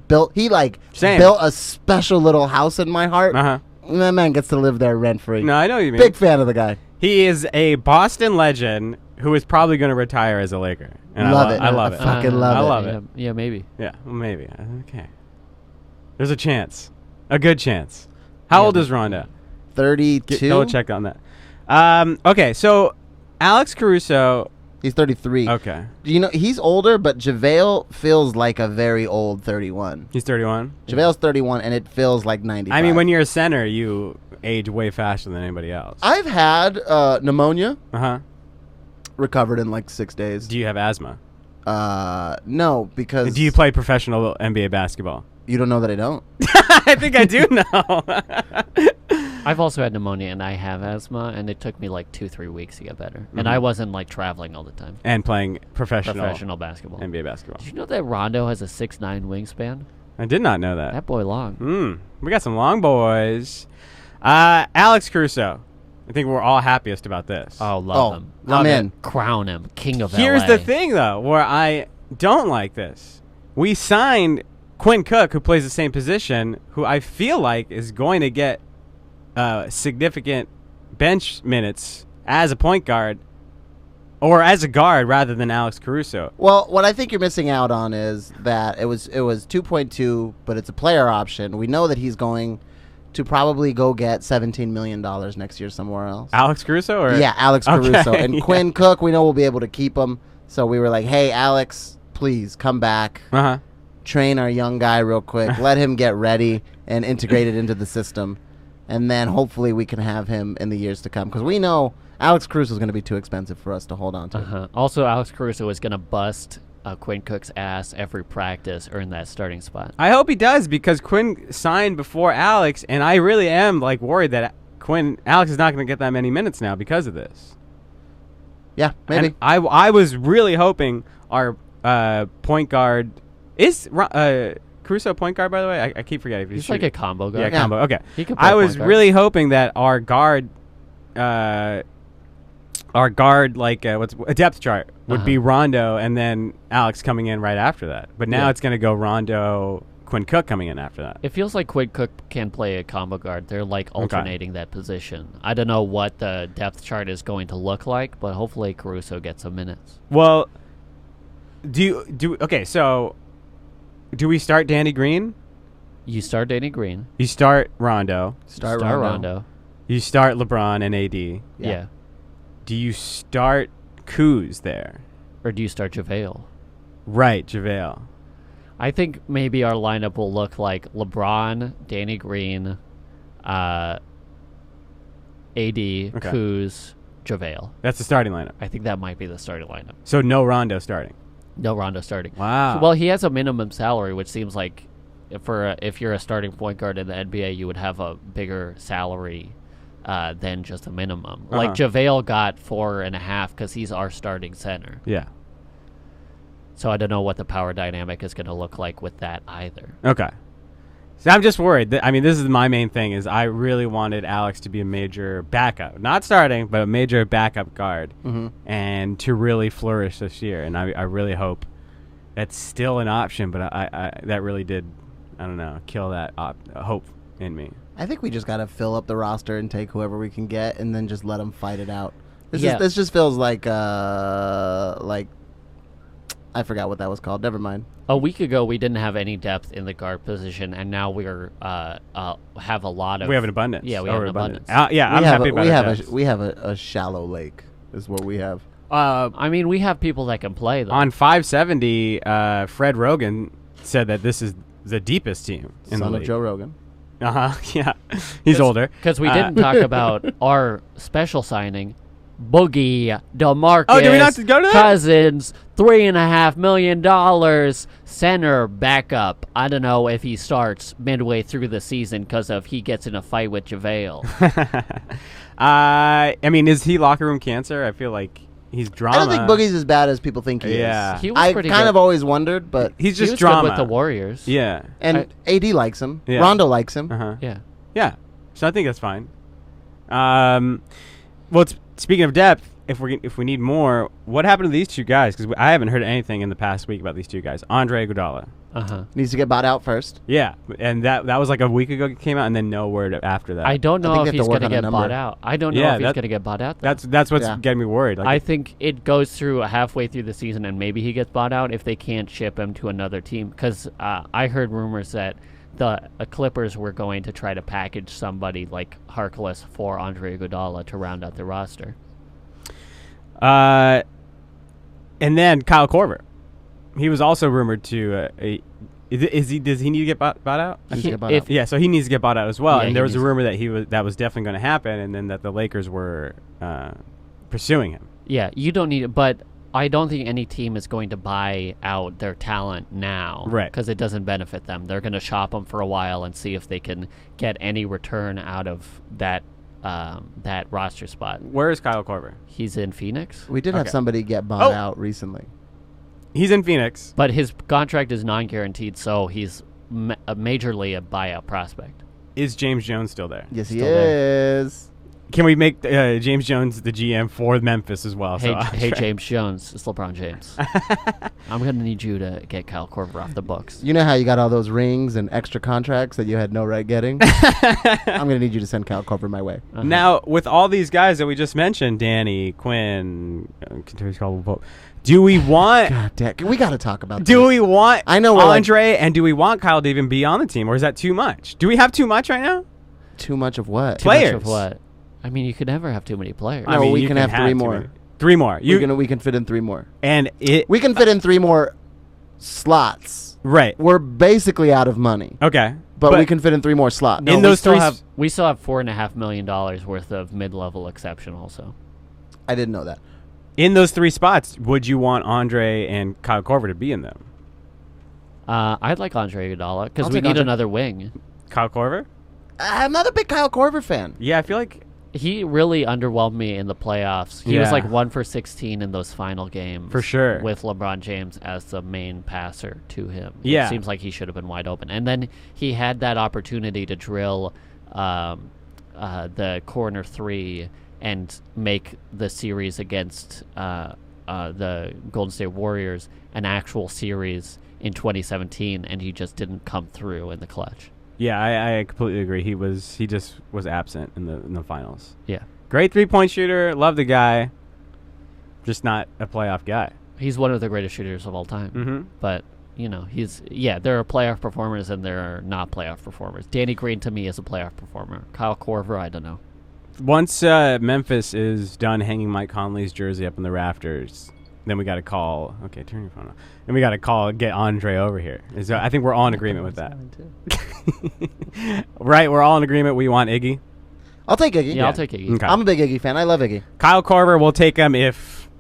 built a special little house in my heart. Uh-huh. That man gets to live there rent free. No, I know what you mean. Big fan of the guy. He is a Boston legend who is probably going to retire as a Laker. And Love it. I love it. I fucking love I it. love yeah, it. Yeah, maybe. Yeah, well, maybe. Okay. There's a chance. A good chance. How Yeah, old but- is Rondo? 32. Double check on that. Okay, so Alex Caruso. He's 33. Okay. You know, he's older, but JaVale feels like a very old 31. He's 31. JaVale's 31, and it feels like 95. I mean, when you're a center, you age way faster than anybody else. I've had pneumonia, Uh-huh. recovered in like 6 days. Do you have asthma? No, because Do you play professional NBA basketball? you don't know that I don't. I think I do know. I've also had pneumonia, and I have asthma, and it took me like 2-3 weeks to get better. And Mhm. I wasn't like traveling all the time. And playing professional basketball. NBA basketball. Did you know that Rondo has a 6'9" wingspan? I did not know that. That boy long. We got some long boys. Alex Caruso. I think we're all happiest about this. Oh, love him. Love I'm it. in. Crown him, king of Here's LA. the thing, though, where I don't like this. we signed Quinn Cook, who plays the same position, who I feel like is going to get significant bench minutes as a point guard or as a guard rather than Alex Caruso. Well, what I think you're missing out on is that it was 2.2, but it's a player option. We know that he's going to probably go get $17 million next year somewhere else. Alex Caruso? Or? Yeah, Alex Caruso. And yeah. Quinn Cook, we know we'll be able to keep him. So we were like, hey, Alex, please come back. Uh-huh. Train our young guy real quick. Let him get ready and integrated into the system. And then hopefully we can have him in the years to come. Because we know Alex Caruso is going to be too expensive for us to hold on to. Uh-huh. Also, Alex Caruso is going to bust Quinn Cook's ass every practice, earn that starting spot. I hope he does, because Quinn signed before Alex, and I really am like worried that Alex is not going to get that many minutes now because of this. Yeah, maybe. And I was really hoping our point guard is Caruso a point guard, by the way. I keep forgetting. He's like a combo guard. Yeah, combo. Okay. He can play I was point guard. really hoping that our guard, like what's a depth chart would be Rondo and then Alex coming in right after that. But now it's going to go Rondo, Quinn Cook coming in after that. It feels like Quinn Cook can play a combo guard. They're like alternating that position. I don't know what the depth chart is going to look like, but hopefully Caruso gets some minutes. Well, so do we start Danny Green? You start Danny Green. You start Rondo. Start Rondo. You start LeBron and AD. Yeah. Do you start Kuz there? Or do you start JaVale? Right, JaVale. I think maybe our lineup will look like LeBron, Danny Green, AD, Kuz, JaVale. That's the starting lineup. I think that might be the starting lineup. So no Rondo starting. No Rondo starting. Wow. Well, he has a minimum salary, which seems like if you're a starting point guard in the NBA, you would have a bigger salary than just a minimum. Like JaVale got 4.5 because he's our starting center. Yeah. So I don't know what the power dynamic is going to look like with that either. Okay. So I'm just worried. This is my main thing is I really wanted Alex to be a major backup. Not starting, but a major backup guard. Mm-hmm. And to really flourish this year. And I really hope that's still an option, but I that really did, I don't know, kill that hope in me. I think we just got to fill up the roster and take whoever we can get and then just let them fight it out. This just feels like I forgot what that was called. Never mind. A week ago, we didn't have any depth in the guard position, and now we're have a lot of. We have an abundance. Yeah, we have an abundance. I'm happy about it. We have a shallow lake is what we have. We have people that can play, though. On 570, Fred Rogan said that this is the deepest team in the league. Son of Joe Rogan. Yeah. He's older. Because we didn't talk about our special signing, Boogie DeMarcus. Oh, did we not go to that? Cousins, $3.5 million, center backup. I don't know if he starts midway through the season because he gets in a fight with JaVale. Is he locker room cancer? I feel like he's drama. I don't think Boogie's as bad as people think he is. He was I pretty kind good. of always wondered, but he's just he was drama good with the Warriors. Yeah. And AD likes him. Yeah. Rondo likes him. Yeah. Yeah. So I think that's fine. Well, speaking of depth, if we need more, what happened to these two guys? Because I haven't heard anything in the past week about these two guys. Andre Iguodala. Needs to get bought out first. Yeah, and that was like a week ago it came out, and then no word after that. I don't know if he's going to get number. bought out. I don't know if he's going to get bought out. Though. That's what's getting me worried. I think it goes through halfway through the season, and maybe he gets bought out if they can't ship him to another team. Because I heard rumors that the Clippers were going to try to package somebody like Harkless for Andre Iguodala to round out the roster. And then Kyle Korver, he was also rumored to. Does he need to get bought out? Yeah, so he needs to get bought out as well. Yeah, and there was a rumor that was definitely going to happen, and then that the Lakers were pursuing him. Yeah, you don't need it, but I don't think any team is going to buy out their talent now, right? Because it doesn't benefit them. They're going to shop them for a while and see if they can get any return out of that roster spot. Where is Kyle Korver? He's in Phoenix. We did have somebody get bought out recently. He's in Phoenix, but his contract is non-guaranteed, so he's majorly a buyout prospect. Is James Jones still there? Yes, he is. Can we make James Jones the GM for Memphis as well? Hey, James Jones, it's LeBron James. I'm gonna need you to get Kyle Korver off the books. You know how you got all those rings and extra contracts that you had no right getting? I'm gonna need you to send Kyle Korver my way. Now, with all these guys that we just mentioned, Danny, Quinn, do we want? God damn, we got to talk about. Do we want? I know Andre, and do we want Kyle to even be on the team, or is that too much? Do we have too much right now? Too much of what? Players. Too much of what? I mean, you could never have too many players. No, we can have 3 more. 3 more. We can fit in 3 more. And we can fit in 3 more slots. Right. We're basically out of money. Okay. But we can fit in 3 more slots. No, in those we still have $4.5 million worth of mid-level exception also. I didn't know that. In those 3 spots, would you want Andre and Kyle Korver to be in them? I'd like Andre Iguodala because I'll we take need Andre. another wing. Kyle Korver? I'm not a big Kyle Korver fan. Yeah, I feel like He really underwhelmed me in the playoffs. He was like 1 for 16 in those final games. For sure. With LeBron James as the main passer to him. Yeah. It seems like he should have been wide open. And then he had that opportunity to drill the corner 3 and make the series against the Golden State Warriors an actual series in 2017, and he just didn't come through in the clutch. Yeah, I completely agree. He just was absent in the finals. Yeah. Great 3-point shooter. Love the guy. Just not a playoff guy. He's one of the greatest shooters of all time. Mm-hmm. But, there are playoff performers and there are not playoff performers. Danny Green, to me, is a playoff performer. Kyle Korver, I don't know. Once Memphis is done hanging Mike Conley's jersey up in the rafters, then we got to call. Okay, turn your phone on. Then we got to get Andre over here. I think we're all in agreement with that. Right? We're all in agreement. We want Iggy. I'll take Iggy. Yeah, I'll take Iggy. Okay. I'm a big Iggy fan. I love Iggy. Kyle Korver, we'll take him if.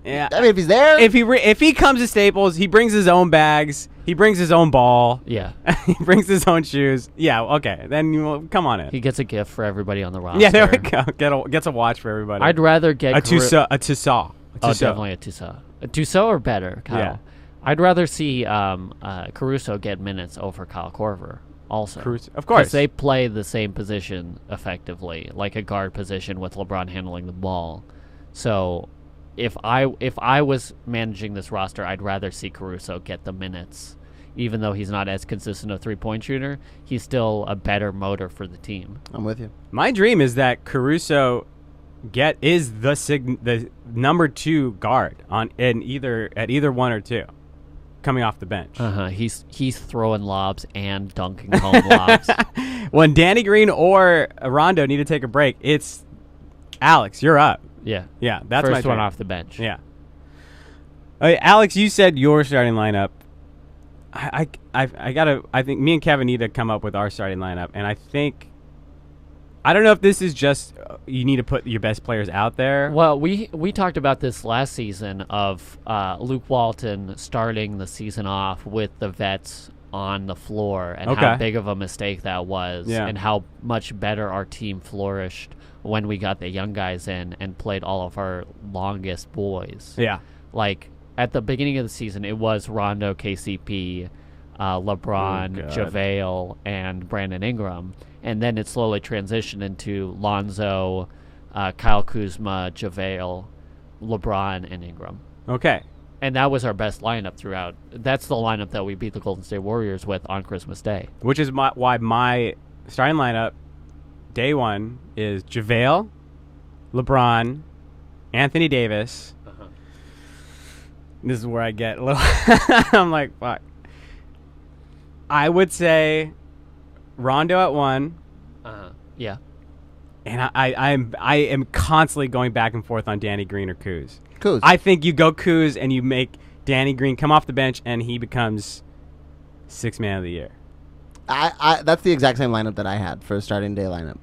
Yeah. I mean, if he's there. If he comes to Staples, he brings his own bags. He brings his own ball. Yeah. He brings his own shoes. Yeah. Okay. Then come on in. He gets a gift for everybody on the roster. Yeah. There we go. Gets a watch for everybody. I'd rather get a Tussauds. Oh, definitely a Tussauds. A Tussauds or better, Kyle. Yeah. I'd rather see Caruso get minutes over Kyle Korver. Also, Caruso, of course, because they play the same position effectively, like a guard position with LeBron handling the ball. So, if I was managing this roster, I'd rather see Caruso get the minutes, even though he's not as consistent a 3-point shooter. He's still a better motor for the team. I'm with you. My dream is that Caruso is the number 2 guard at either 1 or 2. Coming off the bench. He's throwing lobs and dunking home lobs. When Danny Green or Rondo need to take a break, it's Alex, you're up. Yeah. Yeah, that's First my one dream. off the bench. Yeah. Alex, you said your starting lineup. I think me and Kevin need to come up with our starting lineup, and I don't know if this is just you need to put your best players out there. Well, we talked about this last season of Luke Walton starting the season off with the vets on the floor and how big of a mistake that was and how much better our team flourished when we got the young guys in and played all of our longest boys. Yeah. Like, at the beginning of the season, it was Rondo, KCP, LeBron, JaVale, and Brandon Ingram. And then it slowly transitioned into Lonzo, Kyle Kuzma, JaVale, LeBron, and Ingram. Okay. And that was our best lineup throughout. That's the lineup that we beat the Golden State Warriors with on Christmas Day. Which is why my starting lineup, day 1, is JaVale, LeBron, Anthony Davis. This is where I get a little... I'm like, fuck. I would say Rondo at 1. Yeah. And I am constantly going back and forth on Danny Green or Kuz. I think you go Kuz and you make Danny Green come off the bench and he becomes 6th man of the year. That's the exact same lineup that I had for a starting day lineup.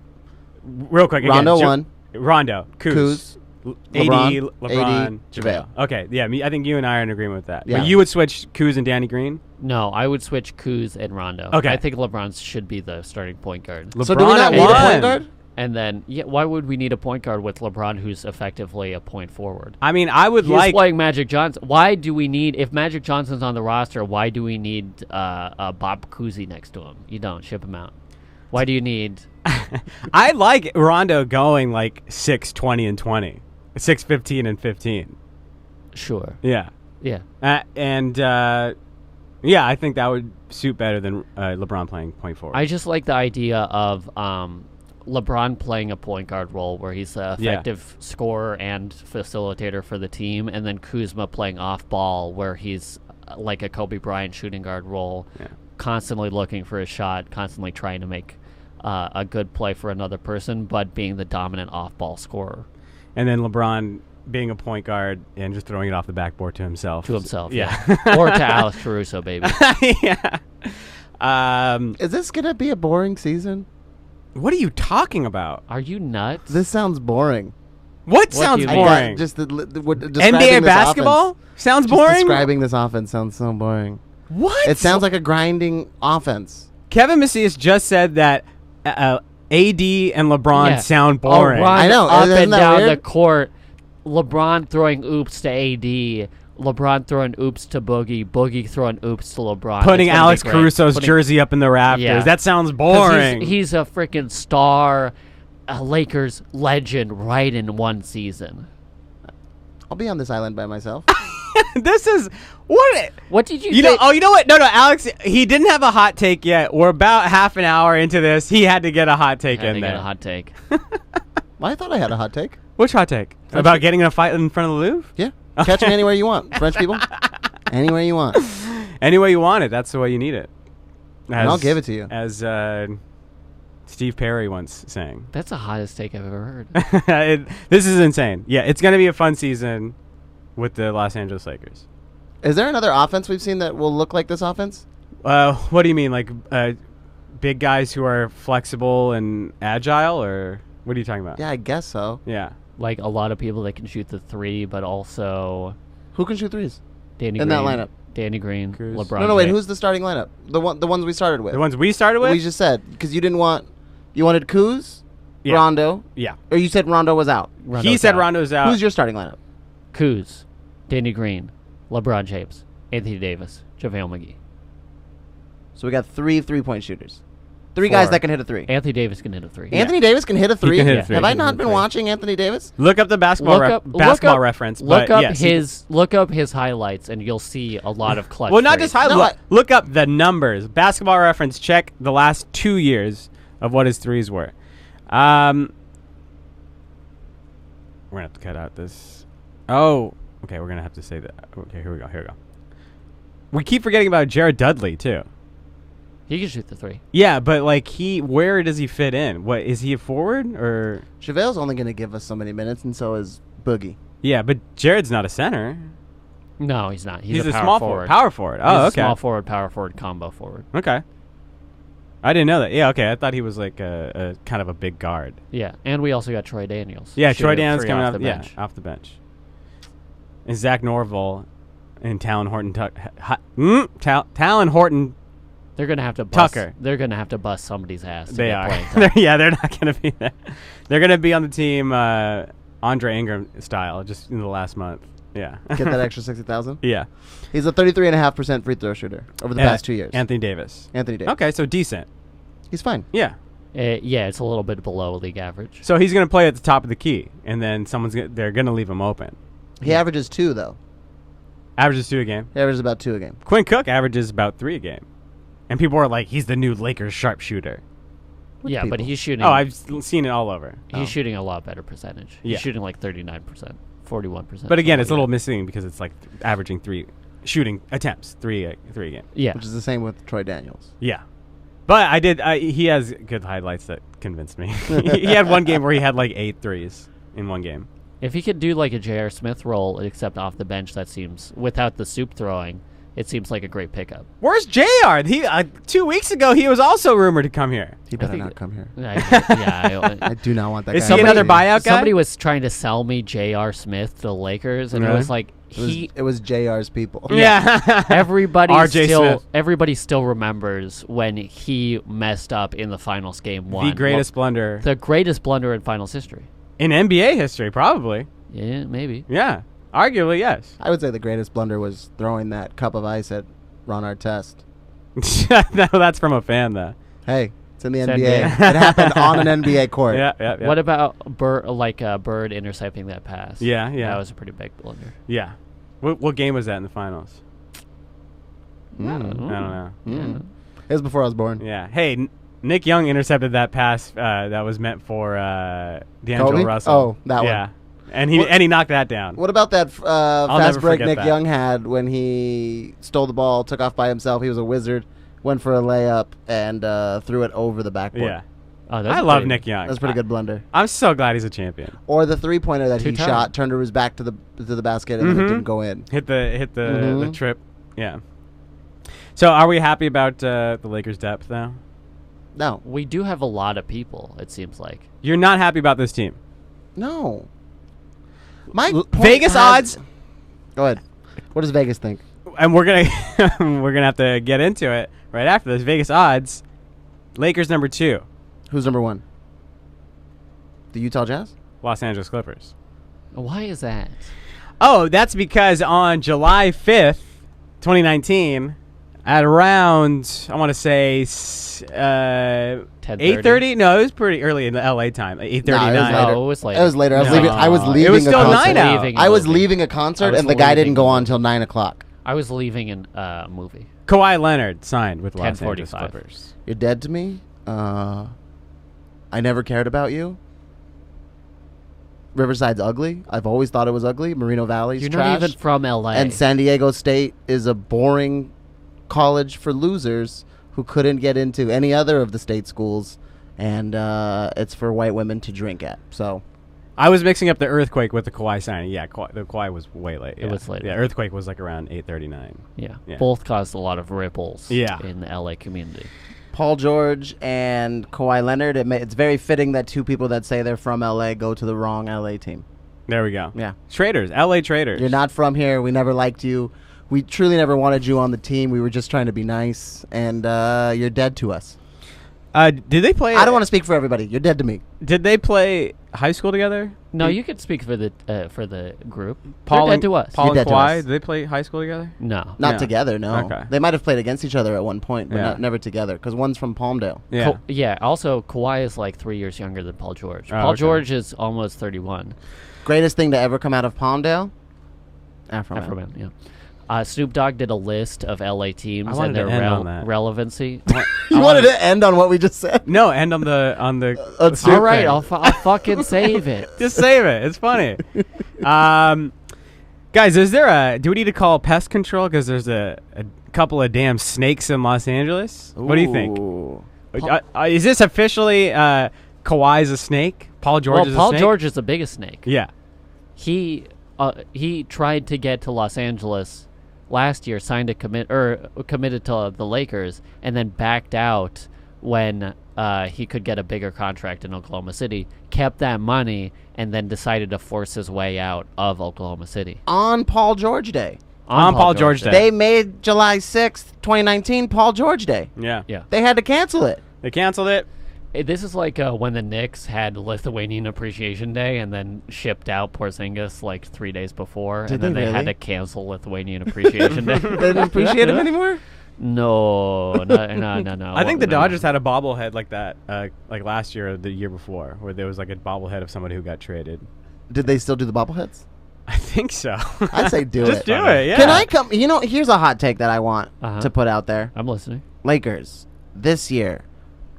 Real quick, again, Rondo 1. Rondo, Kuz. LeBron, JaVale. JaVale. Okay, yeah, I think you and I are in agreement with that. Yeah. But you would switch Kuz and Danny Green? No, I would switch Kuz and Rondo. Okay. I think LeBron should be the starting point guard. So do we not need a point guard? And then, why would we need a point guard with LeBron, who's effectively a point forward? I mean, I would He's playing Magic Johnson. Why do we need, if Magic Johnson's on the roster, why do we need Bob Cousy next to him? You don't. Ship him out. Why do you need? I like Rondo going like 6, 20, and 20. 6, 15, and 15. Sure. Yeah. Yeah. Yeah, I think that would suit better than LeBron playing point forward. I just like the idea of LeBron playing a point guard role where he's an effective scorer and facilitator for the team, and then Kuzma playing off ball where he's like a Kobe Bryant shooting guard role, constantly looking for a shot, constantly trying to make a good play for another person, but being the dominant off ball scorer. And then LeBron being a point guard and just throwing it off the backboard to himself. Yeah. Or to Alex Caruso, baby. Yeah. Is this going to be a boring season? What are you talking about? Are you nuts? This sounds boring. What do sounds you mean? boring? Just NBA basketball sounds boring? Describing this offense sounds so boring. What? It sounds like a grinding offense. Kevin Macias just said that AD and LeBron sound boring. I know. Up Isn't and that down weird? the court. LeBron throwing oops to AD. LeBron throwing oops to Boogie. Boogie throwing oops to LeBron. Putting Alex Caruso's jersey up in the rafters. Yeah. That sounds boring. He's a freaking star, a Lakers legend right in one season. I'll be on this island by myself. This is what? What did you You think? know? Oh, you know what? No, Alex. He didn't have a hot take yet. We're about half an hour into this. He had to get a hot take Had in to there. get a hot take. Well, I thought I had a hot take. Which hot take? About getting in a fight in front of the Louvre? Yeah. Catch me anywhere you want, French people. Anywhere you want. Any way you want it. That's the way you need it. And I'll give it to you. As Steve Perry once sang. That's the hottest take I've ever heard. This is insane. Yeah, it's going to be a fun season with the Los Angeles Lakers. Is there another offense we've seen that will look like this offense? What do you mean? Like big guys who are flexible and agile? Or what are you talking about? Yeah, I guess so. Yeah. Like a lot of people that can shoot the three, but also Who can shoot threes Danny in Green, that lineup? Danny Green, Cruz. LeBron. No, wait. James. Who's the starting lineup? The ones we started with. The ones we started with? We just said because you wanted Kuz, Yeah. Rondo, Yeah. or you said Rondo was out. Rondo's He said out. Rondo's out. Who's your starting lineup? Kuz, Danny Green, LeBron James, Anthony Davis, JaVale McGee. So we got 3 3-point shooters. 3 guys Four. that can hit a 3. Anthony Davis can hit a three. Anthony Davis can hit a 3. can hit a Yeah. three. Have He I can not hit a been three. watching Anthony Davis? Look up the basketball reference. Look but up yes, look up his highlights, and you'll see a lot of clutch. Well, not threes. just highlight. No, I- look up the numbers. Basketball reference. Check the last 2 years of what his threes were. We're gonna have to cut out this. Oh, okay. We're gonna have to say that. Okay, here we go. We keep forgetting about Jared Dudley too. He can shoot the three. Yeah, but like where does he fit in? What is he a forward or? JaVale's only going to give us so many minutes, and so is Boogie. Yeah, but Jared's not a center. No, he's not. He's a power small forward. Power forward. He's Oh, a okay. small forward, power forward, combo forward. Okay. I didn't know that. Yeah, okay. I thought he was like a kind of a big guard. Yeah, and we also got Troy Daniels. Yeah, shooting Troy a Daniels three coming off off the bench. off the bench. And Zach Norville and Talon Horton Talon Horton They're gonna have to bust, Tucker. They're gonna have to bust somebody's ass. To They get are. playing time. They're not going to be there. They're going to be on the team Andre Ingram style just in the last month. Yeah. Get that extra 60,000. Yeah. He's a 33.5% free throw shooter over the past 2 years. Anthony Davis. Anthony Davis. Okay, so decent. He's fine. Yeah. Yeah, it's a little bit below league average. So he's going to play at the top of the key, and then they're going to leave him open. He averages 2, though. Averages 2 a game. He averages about 2 a game. Quinn Cook averages about 3 a game. And people are like, he's the new Lakers sharpshooter. Yeah, but people? he's shooting. Oh, I've seen it all over. He's shooting a lot better percentage. Yeah. He's shooting like 39%, 41%. But again, it's a little misleading because it's like averaging 3 shooting attempts, 3 a game. Yeah. Which is the same with Troy Daniels. Yeah. But he has good highlights that convinced me. He had one game where he had like 8 threes in one game. If he could do like a J.R. Smith role, except off the bench, that seems, without the soup throwing, it seems like a great pickup. Where's JR? He 2 weeks ago he was also rumored to come here. He better think not come here. Yeah. I do not want that Is guy. he another buyout guy? Somebody was trying to sell me J.R. Smith to the Lakers, and it Really? was like It was JR's people. Yeah. everybody still remembers when he messed up in the finals game one. The greatest blunder The greatest blunder in finals history. in NBA history, probably. Yeah, maybe. Yeah. Arguably, yes. I would say the greatest blunder was throwing that cup of ice at Ron Artest. No, that's from a fan, though. Hey, It's in the San NBA. Diego. It happened on an NBA court. Yeah. What about Bird intercepting that pass? Yeah. That was a pretty big blunder. Yeah. What game was that in the finals? Mm. I don't know. Mm. It was before I was born. Yeah. Hey, Nick Young intercepted that pass that was meant for D'Angelo Kobe? Russell. Oh, that one. Yeah. And he knocked that down. What about that fast never break forget Nick that. Young had when he stole the ball, took off by himself? He was a wizard, went for a layup, and threw it over the backboard. Yeah. Oh, I love Nick Young. That's a pretty good blunder. I'm so glad he's a champion. Or the three-pointer that he Two-time. shot, turned his back to the basket, and then it didn't go in. Hit the Mhm. trip. Yeah. So are we happy about the Lakers' depth now? No. We do have a lot of people, it seems like. You're not happy about this team. No. My point Vegas has- odds, Go ahead. What does Vegas think? and we're gonna have to get into it right after this. Vegas odds, Lakers number 2, Who's number 1? The Utah Jazz? Los Angeles Clippers. Why is that? Oh, that's because on July 5th, 2019, at around, I want to say 8:30. No, it was pretty early in the LA time. 8:39. later. Oh, it was later. It was later. I was No. leaving. I was It leaving. It was a still concert. 9 out. I was leaving a concert, and the guy didn't go on until 9 o'clock. I was leaving in a movie. Kawhi Leonard signed with Los Angeles 10:45. Clippers. You're dead to me. I never cared about you. Riverside's ugly. I've always thought it was ugly. Merino Valley's You're trash. not even from LA. And San Diego State is a boring college for losers who couldn't get into any other of the state schools, and it's for white women to drink at. So I was mixing up the Earthquake with the Kawhi signing. Yeah, the Kawhi was way late. It was later. Yeah, Earthquake was like around 8:39. yeah. Yeah. Both caused a lot of ripples Yeah. in the LA community. Paul George and Kawhi Leonard, it's very fitting that two people that say they're from LA go to the wrong LA team. There we go. Yeah. Traders, LA Traders. You're not from here. We never liked you. We truly never wanted you on the team. We were just trying to be nice, and you're dead to us. Did they play? I don't want to speak for everybody. You're dead to me. Did they play high school together? No, you could speak for the group. Paul They're and dead to us. Paul You're and dead to Kawhi. us. Did they play high school together? No. Not Yeah. together, no. Okay. They might have played against each other at one point, but Yeah. never together, because one's from Palmdale. Yeah. Yeah. Also, Kawhi is like 3 years younger than Paul George. Oh, Paul okay. George is almost 31. Greatest thing to ever come out of Palmdale? Afro Man. Afro-Man, yeah. Snoop Dogg did a list of LA teams I wanted and their to end on that. relevancy. You wanted to end on what we just said? No, end on the Snoop All right, thing. I'll fucking save it. Just save it. It's funny. Guys, do we need to call pest control because there's a couple of damn snakes in Los Angeles? What do you think? Ooh. Is this officially Kawhi's a snake? Paul George is a Paul snake? George is the biggest snake. Yeah. He tried to get to Los Angeles last year, committed to the Lakers, and then backed out when he could get a bigger contract in Oklahoma City. Kept that money and then decided to force his way out of Oklahoma City On Paul George Day. On Paul George Day. They made July 6th, 2019, Paul George Day. Yeah. Yeah. They had to cancel it. They canceled it. This is like when the Knicks had Lithuanian Appreciation Day and then shipped out Porzingis like 3 days before, Did and then they they had really? to cancel Lithuanian Appreciation Day. They didn't appreciate him anymore? No. I think the Dodgers had a bobblehead like that, like last year or the year before, where there was like a bobblehead of somebody who got traded. Did they still do the bobbleheads? I think so. I'd say do Just it. do it. Yeah. Can I come? Here's a hot take that I want Uh-huh. to put out there. I'm listening. Lakers, this year,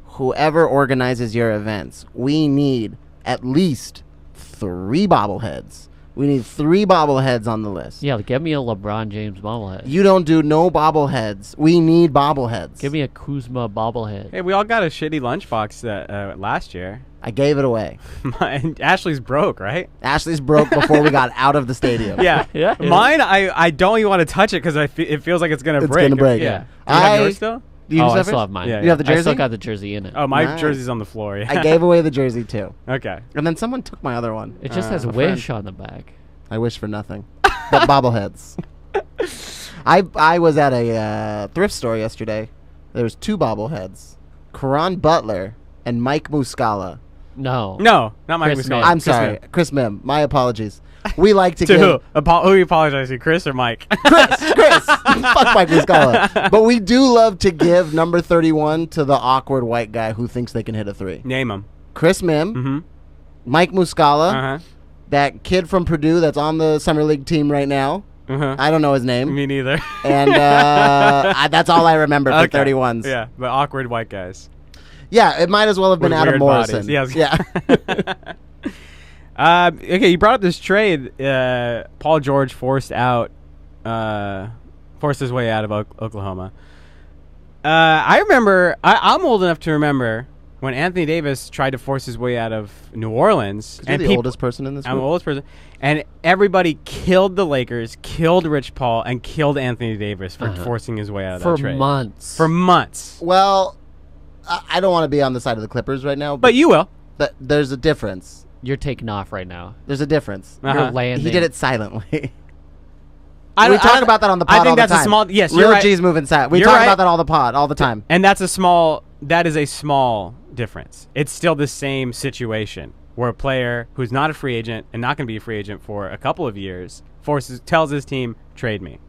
whoever organizes your events, we need at least 3 bobbleheads. We need 3 bobbleheads on the list. Yeah, give me a LeBron James bobblehead. You don't do no bobbleheads. We need bobbleheads. Give me a Kuzma bobblehead. Hey, we all got a shitty lunchbox last year. I gave it away. And Ashley's broke, right? Ashley's broke before we got out of the stadium. Yeah. Yeah. Mine, I don't even want to touch it because it feels like it's gonna It's break. gonna break. Yeah. Do you have yours still? Do you I have still yours? have mine. Yeah, You have the I jersey? still got the jersey in it. Oh, my Nice. jersey's on the floor. Yeah. I gave away the jersey too. Okay. And then someone took my other one. It just has a Wish on the back. I wish for nothing. But bobbleheads. I was at a thrift store yesterday. There was 2 bobbleheads. Karan Butler and Mike Muscala. No. No, not Mike Chris Muscala. Mihm. I'm Chris sorry, Mihm. Chris Mim. My apologies. We like to To give who? Who are you apologizing? Chris or Mike? Chris. Fuck Mike Muscala. But we do love to give number 31 to the awkward white guy who thinks they can hit a three. Name him. Chris Mim, Mm-hmm. Mike Muscala, Uh-huh. that kid from Purdue that's on the summer league team right now. Uh-huh. I don't know his name. Me neither. And that's all I remember for Okay. 31s. Yeah, but awkward white guys. Yeah, it might as well have been With Adam weird Morrison. bodies. Okay, you brought up this trade. Paul George forced his way out of Oklahoma. I remember. I'm old enough to remember when Anthony Davis tried to force his way out of New Orleans. You're the oldest person in this I'm the group. oldest person, and everybody killed the Lakers, killed Rich Paul, and killed Anthony Davis for forcing his way out of For that trade. months. For months. Well, I don't want to be on the side of the Clippers right now, But you will. there's a difference. You're taking off right now. There's a difference. Uh-huh. You're landing. He did it silently. I We don't- talk about that on the pod I all think the that's time. a small. Yes, Real you're right. G's moving side. We You're talk right. about that all the time. And that's a small. That is a small difference. It's still the same situation where a player who's not a free agent and not going to be a free agent for a couple of years tells his team, trade me.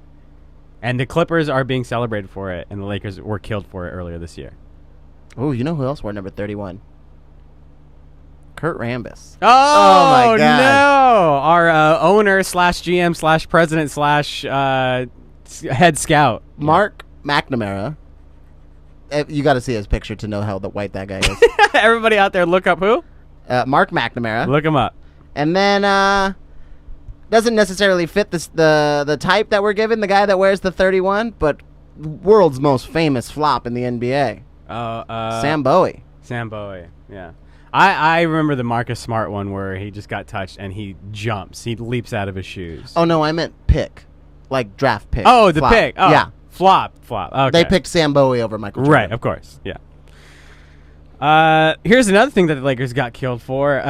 And the Clippers are being celebrated for it, and the Lakers were killed for it earlier this year. Oh, you know who else wore number 31? Kurt Rambis. Oh, my God. no! Our owner / GM / president / head scout. Mark McNamara. You got to see his picture to know how white that guy is. Everybody out there, look up who? Mark McNamara. Look him up. And then doesn't necessarily fit the type that we're given, the guy that wears the 31, but world's most famous flop in the NBA. Sam Bowie. Sam Bowie, yeah. I remember the Marcus Smart one where he just got touched and he jumps. He leaps out of his shoes. Oh, no, I meant pick. Like draft pick. Oh, the Flop. pick. Oh, Yeah. Flop. Okay. They picked Sam Bowie over Michael Jordan. Right, of course, yeah. Here's another thing that the Lakers got killed for.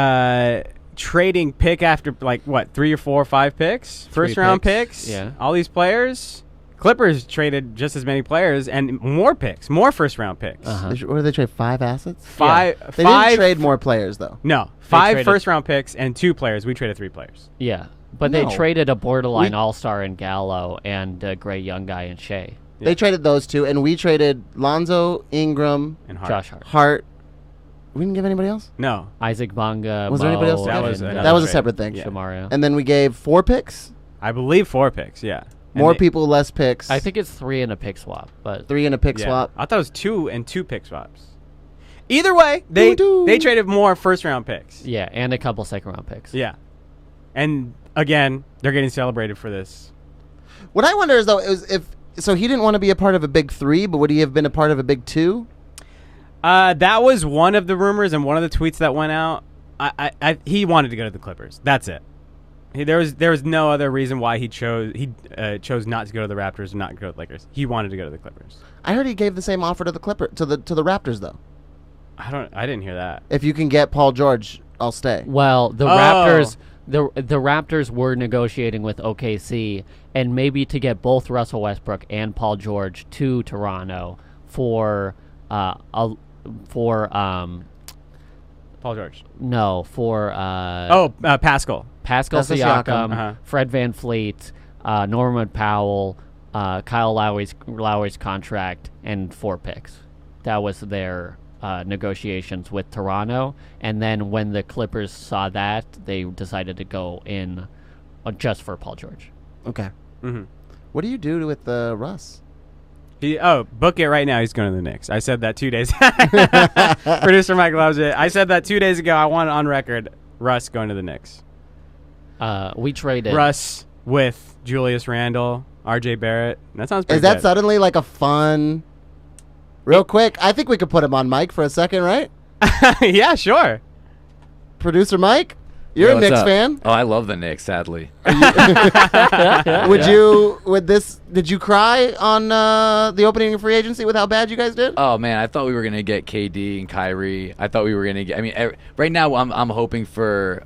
Trading pick after, 3 or 4 or 5 picks? First-round picks? Yeah. All these players? Clippers traded just as many players and more picks, more first-round picks. Uh-huh. What did they trade? 5 assets? Five. They didn't trade more players, though. No, 5 traded- first-round picks and 2 players. We traded 3 players. Yeah. But No. they traded a borderline We- all-star in Gallo and a great young guy in Shea. Yeah. They traded those 2, and we traded Lonzo, Ingram, And Hart. Josh Hart. Hart. We didn't give anybody else? No. Isaac Bonga. Was there anybody else? That and, was another That was a trade. separate thing. Yeah. Shamario. And then we gave 4 picks? I believe 4 picks, yeah. And More they- people, less picks. I think it's 3 and a pick swap, but 3 and a pick yeah. swap. I thought it was 2 and 2 pick swaps. Either way, they Doo-doo. traded more first-round picks. yeah, and a couple second-round picks. Yeah. And, again, they're getting celebrated for this. What I wonder is, though, so he didn't want to be a part of a big 3, but would he have been a part of a big 2? That was one of the rumors and one of the tweets that went out. He wanted to go to the Clippers. That's it. There was no other reason why he chose not to go to the Raptors and not go to the Lakers. He wanted to go to the Clippers. I heard he gave the same offer to the to the Raptors, though. I didn't hear that. If you can get Paul George, I'll stay. Well, the Oh. Raptors, the Raptors were negotiating with OKC, and maybe to get both Russell Westbrook and Paul George to Toronto for Paul George. Pascal. Pascal Pascal Siakam, Siakam. Uh-huh. Fred VanVleet, Norman Powell, Kyle Lowry's contract, and 4 picks. That was their negotiations with Toronto. And then when the Clippers saw that, they decided to go in just for Paul George. Okay. Mm-hmm. What do you do with Russ? Book it right now. He's going to the Knicks. I said that 2 days. Producer Mike loves it. I said that 2 days ago. I want it on record. Russ going to the Knicks. We traded Russ with Julius Randle, R.J. Barrett. That sounds pretty Is that good. suddenly like a fun... Real quick, I think we could put him on Mike for a second, right? Yeah, sure. Producer Mike? You're Yo, a what's Knicks up? fan? Oh, I love the Knicks, sadly. Did you cry on the opening of free agency with how bad you guys did? Oh man, I thought we were gonna get KD and Kyrie. I thought we were gonna get. I mean, right now I'm hoping for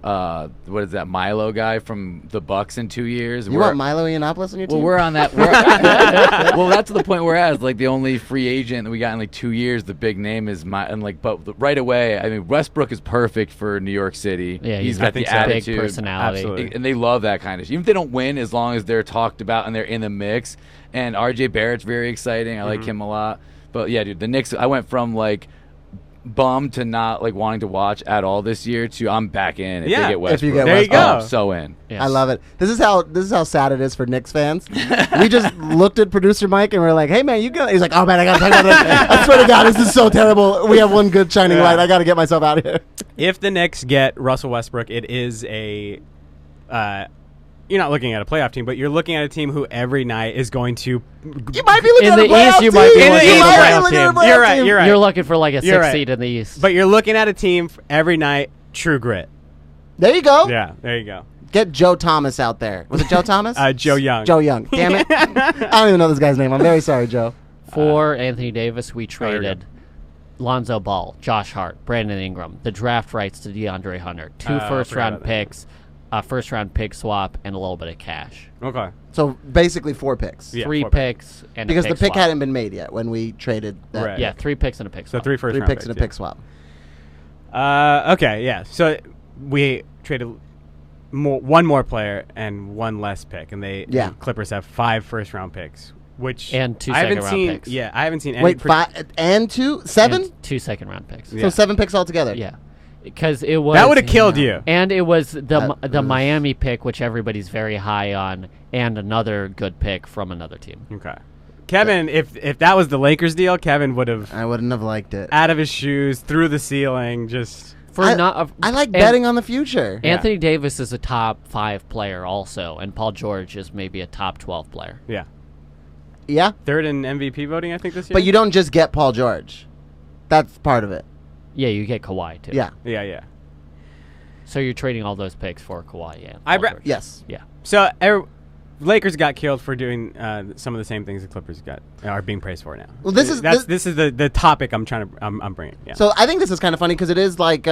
what is that Milo guy from the Bucks in 2 years. You want Milo Yiannopoulos on your team? Well, we're on that. Well, that's the point we're at. It's like the only free agent that we got in like 2 years. The big name is but right away. I mean, Westbrook is perfect for New York City. Yeah, he's got the attitude, big personality, Absolutely. and they love that kind of shit. Even if they don't win, as long as they're talked about and they're in the mix. And RJ Barrett's very exciting. I like him a lot. But yeah, dude, the Knicks. I went from like bummed to not like wanting to watch at all this year to I'm back in. If they get Westbrook. If you get There you Westbrook. go. I'm so in. Yes. I love it. This is how sad it is for Knicks fans. We just looked at producer Mike and we're like, "Hey man, you go." He's like, "Oh man, I gotta talk about this. I swear to God, this is so terrible. We have one good shining light. I gotta get myself out of here." If the Knicks get Russell Westbrook, it is a you're not looking at a playoff team, but you're looking at a team who every night is going to. You might be looking In at the a playoff East, you team. might be In the looking East, at a right. playoff team. You're right. You're right. You're looking for like a You're 6 right. seed in the East. But you're looking at a team every night. True grit. There you go. Yeah, there you go. Get Joe Thomas out there. Was it Joe Thomas? Joe Young. Joe Young. Damn it. I don't even know this guy's name. I'm very sorry, Joe. For Anthony Davis, we there we go. traded Lonzo Ball, Josh Hart, Brandon Ingram, the draft rights to DeAndre Hunter, two I first forgot round about that. picks, a first round pick swap, and a little bit of cash. Okay. So basically 4 picks. Yeah, 3 4 picks and Because a the pick pick swap. hadn't been made yet when we traded that. Right. Yeah, 3 picks and a pick So swap. 3 first 3 round picks and a pick swap. Okay, yeah. So we traded one more player and one less pick, and the Clippers have 5 first round picks, which And 2 I haven't second-round seen. picks. Yeah, I haven't seen any. Wait, 5 and 2? 7? And 2 second round picks. Yeah. So 7 picks altogether. Yeah. Because it was That would have killed you. And it was the Oof. Miami pick, which everybody's very high on, and another good pick from another team. Okay, Kevin. If that was the Lakers deal, Kevin would have I wouldn't have liked it. out of his shoes, through the ceiling, just. I I like betting on the future. Anthony Davis is a top 5 player also, and Paul George is maybe a top 12 player. Yeah. Yeah, Third in MVP voting, I think, this year. but you don't just get Paul George. That's part of it. Yeah, you get Kawhi too. Yeah. Yeah. So you're trading all those picks for Kawhi, yeah. I Paul bra- George. Yes. Yeah. So Lakers got killed for doing some of the same things the Clippers are being praised for now. Well, this is the topic I'm bringing. Yeah. So I think this is kind of funny because it is like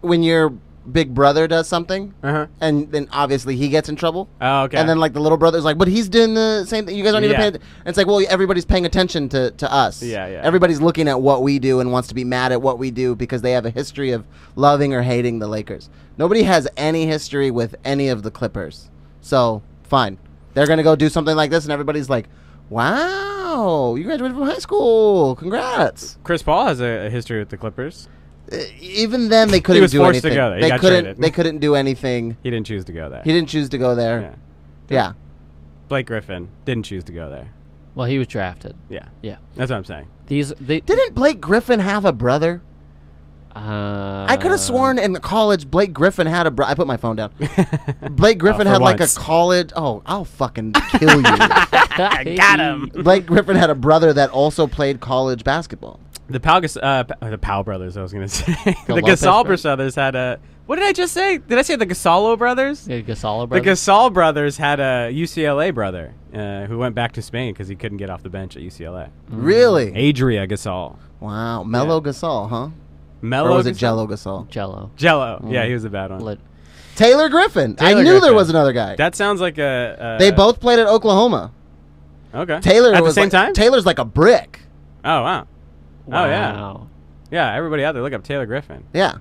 when your big brother does something, and then obviously he gets in trouble. Oh, okay. And then like the little brother's like, but he's doing the same thing. You guys aren't even Yeah. paying. And it's like, well, everybody's paying attention to us. Yeah. Everybody's looking at what we do and wants to be mad at what we do because they have a history of loving or hating the Lakers. Nobody has any history with any of the Clippers. So fine, they're gonna go do something like this, and everybody's like, wow, you graduated from high school. Congrats. Chris Paul has a history with the Clippers. Even then, they couldn't was do forced to anything. go there. He They got couldn't. traded. They couldn't do anything. He didn't choose to go there. He didn't choose to go there. Yeah. Yeah. Blake Griffin didn't choose to go there. Well, he was drafted. Yeah. Yeah. That's what I'm saying. Didn't Blake Griffin have a brother? I could have sworn in college Blake Griffin had a brother. I put my phone down. Blake Griffin For had like once. a college. Oh, I'll fucking kill you. I got him. Blake Griffin had a brother that also played college basketball. The Powell brothers. I was gonna say the Lopez Gasol brothers? brothers had a. What did I just say? Did I say the Gasolo brothers? The Gasol The brothers. Gasol brothers had a UCLA brother who went back to Spain because he couldn't get off the bench at UCLA. Really? Adria Gasol. Wow. Mellow Yeah. Gasol, huh? Mello Or was it Gasol? Jello Gasol? Jello. Jello. Yeah, he was a bad one. Lit. Taylor Griffin. I Taylor knew there Griffin. was another guy. That sounds like a. They both played at Oklahoma. Okay. Taylor at was the same like, time. Taylor's like a brick. Oh wow. Oh yeah. Wow. Yeah. Everybody out there, look up Taylor Griffin. Yeah.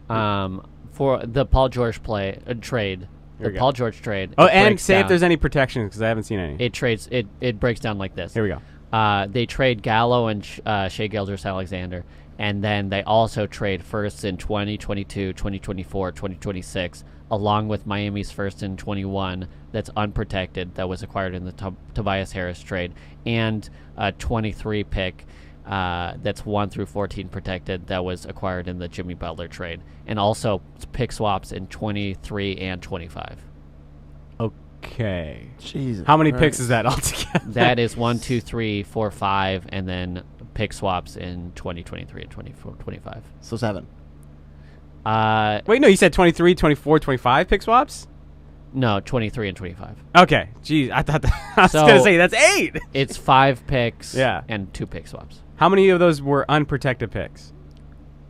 For the Paul George trade, Here the we go. Paul George trade. Oh, it and breaks say if down- there's any protections because I haven't seen any. It trades. It breaks down like this. Here we go. They trade Gallo and Shea Gilgeous-Alexander, and then they also trade firsts in 2022, 2024, 2026, along with Miami's first in 21 that's unprotected that was acquired in the Tobias Harris trade, and a 23 pick that's 1 through 14 protected that was acquired in the Jimmy Butler trade, and also pick swaps in 23 and 25. Okay. Jesus. How many Christ. picks is that altogether? That is 1, 2, 3, 4, 5, and then pick swaps in 2023 and 25. So 7. Wait, no, you said 23, 24, 25 pick swaps? No, 23 and 25. Okay. Jeez, I thought I was So- going to say that's 8. It's 5 picks Yeah. and 2 pick swaps. How many of those were unprotected picks?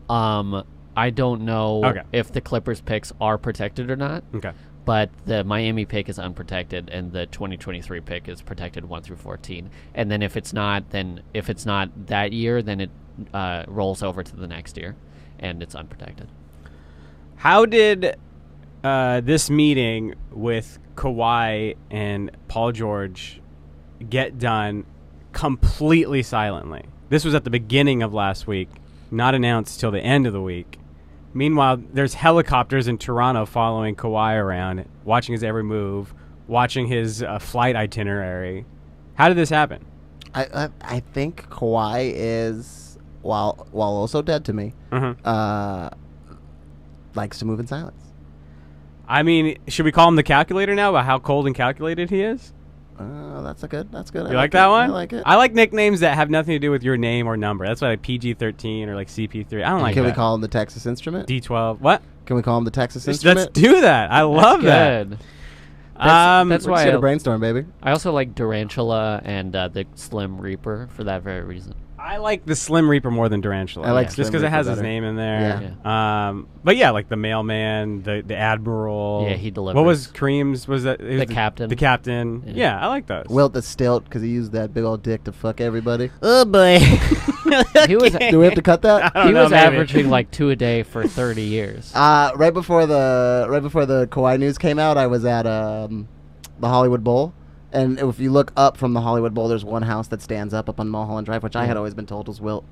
I don't know Okay. if the Clippers picks are protected or not, Okay. but the Miami pick is unprotected and the 2023 pick is protected 1 through 14. And then if it's not that year, then it rolls over to the next year and it's unprotected. How did this meeting with Kawhi and Paul George get done completely silently? This was at the beginning of last week, not announced till the end of the week. Meanwhile, there's helicopters in Toronto following Kawhi around, watching his every move, watching his flight itinerary. How did this happen? I think Kawhi is, while also dead to me, likes to move in silence. I mean, should we call him the calculator now about how cold and calculated he is? That's good. You like that one? I like it. I like nicknames that have nothing to do with your name or number. That's why like PG-13 or like CP3. I don't like Can that. we call him the Texas Instrument? D12. What? Can we call him the Texas Let's Instrument? do that. I love that. Good. Um, That's We're why just gonna brainstorm, baby. I also like Durantula and the Slim Reaper for that very reason. I like the Slim Reaper more than Durantula. I like just Slim because it Reaper has his better. name in there. Yeah. But yeah, like the mailman, the admiral. Yeah, he delivers. What was Kareem's? Was that it was The captain. The captain. Yeah. Yeah, I like those. Wilt the stilt because he used that big old dick to fuck everybody. oh boy. He was Do we have to cut that? I don't he know, was maybe. averaging like 2 a day for 30 years. Right before the Kawhi news came out, I was at the Hollywood Bowl, and if you look up from the Hollywood Bowl, there's one house that stands up on Mulholland Drive, which I had always been told was Wilt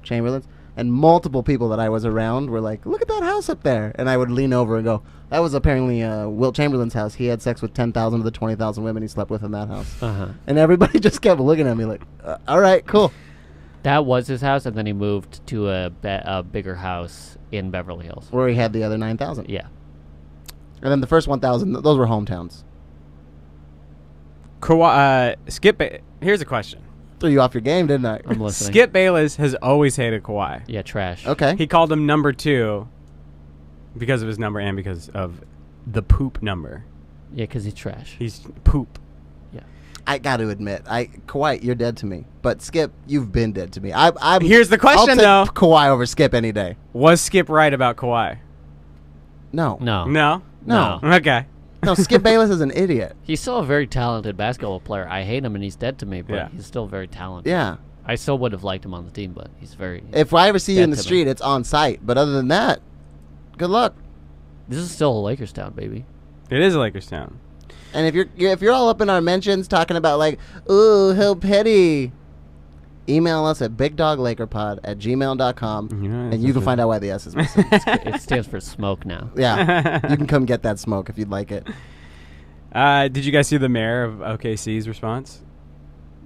Chamberlain's, and multiple people that I was around were like, "Look at that house up there," and I would lean over and go, "That was apparently Wilt Chamberlain's house. He had sex with 10,000 of the 20,000 women he slept with in that house." And everybody just kept looking at me like, "All right, cool." That was his house, and then he moved to a bigger house in Beverly Hills. Where he had the other 9,000. Yeah. And then the first 1,000, those were hometowns. Kawhi, here's a question. Threw you off your game, didn't I? I'm listening. Skip Bayless has always hated Kawhi. Yeah, trash. Okay. He called him number 2 because of his number and because of the number. Yeah, because he's trash. He's poop. Yeah. I got to admit, Kawhi, you're dead to me. But Skip, you've been dead to me. Here's the question, I'll though. take Kawhi over Skip any day. Was Skip right about Kawhi? No. No. No. Okay. No, Skip Bayless is an idiot. He's still a very talented basketball player. I hate him, and he's dead to me, but Yeah. he's still very talented. Yeah. I still would have liked him on the team, but he's very... If I ever see you in the Dead to street, it's on site. But other than that, good luck. This is still a Lakers town, baby. It is a Lakers town. And if you're all up in our mentions talking about like, ooh, how petty, email us at bigdoglakerpod@gmail.com, and you can find out why the S is missing. It stands for smoke now. Yeah, you can come get that smoke if you'd like it. Did you guys see the mayor of OKC's response?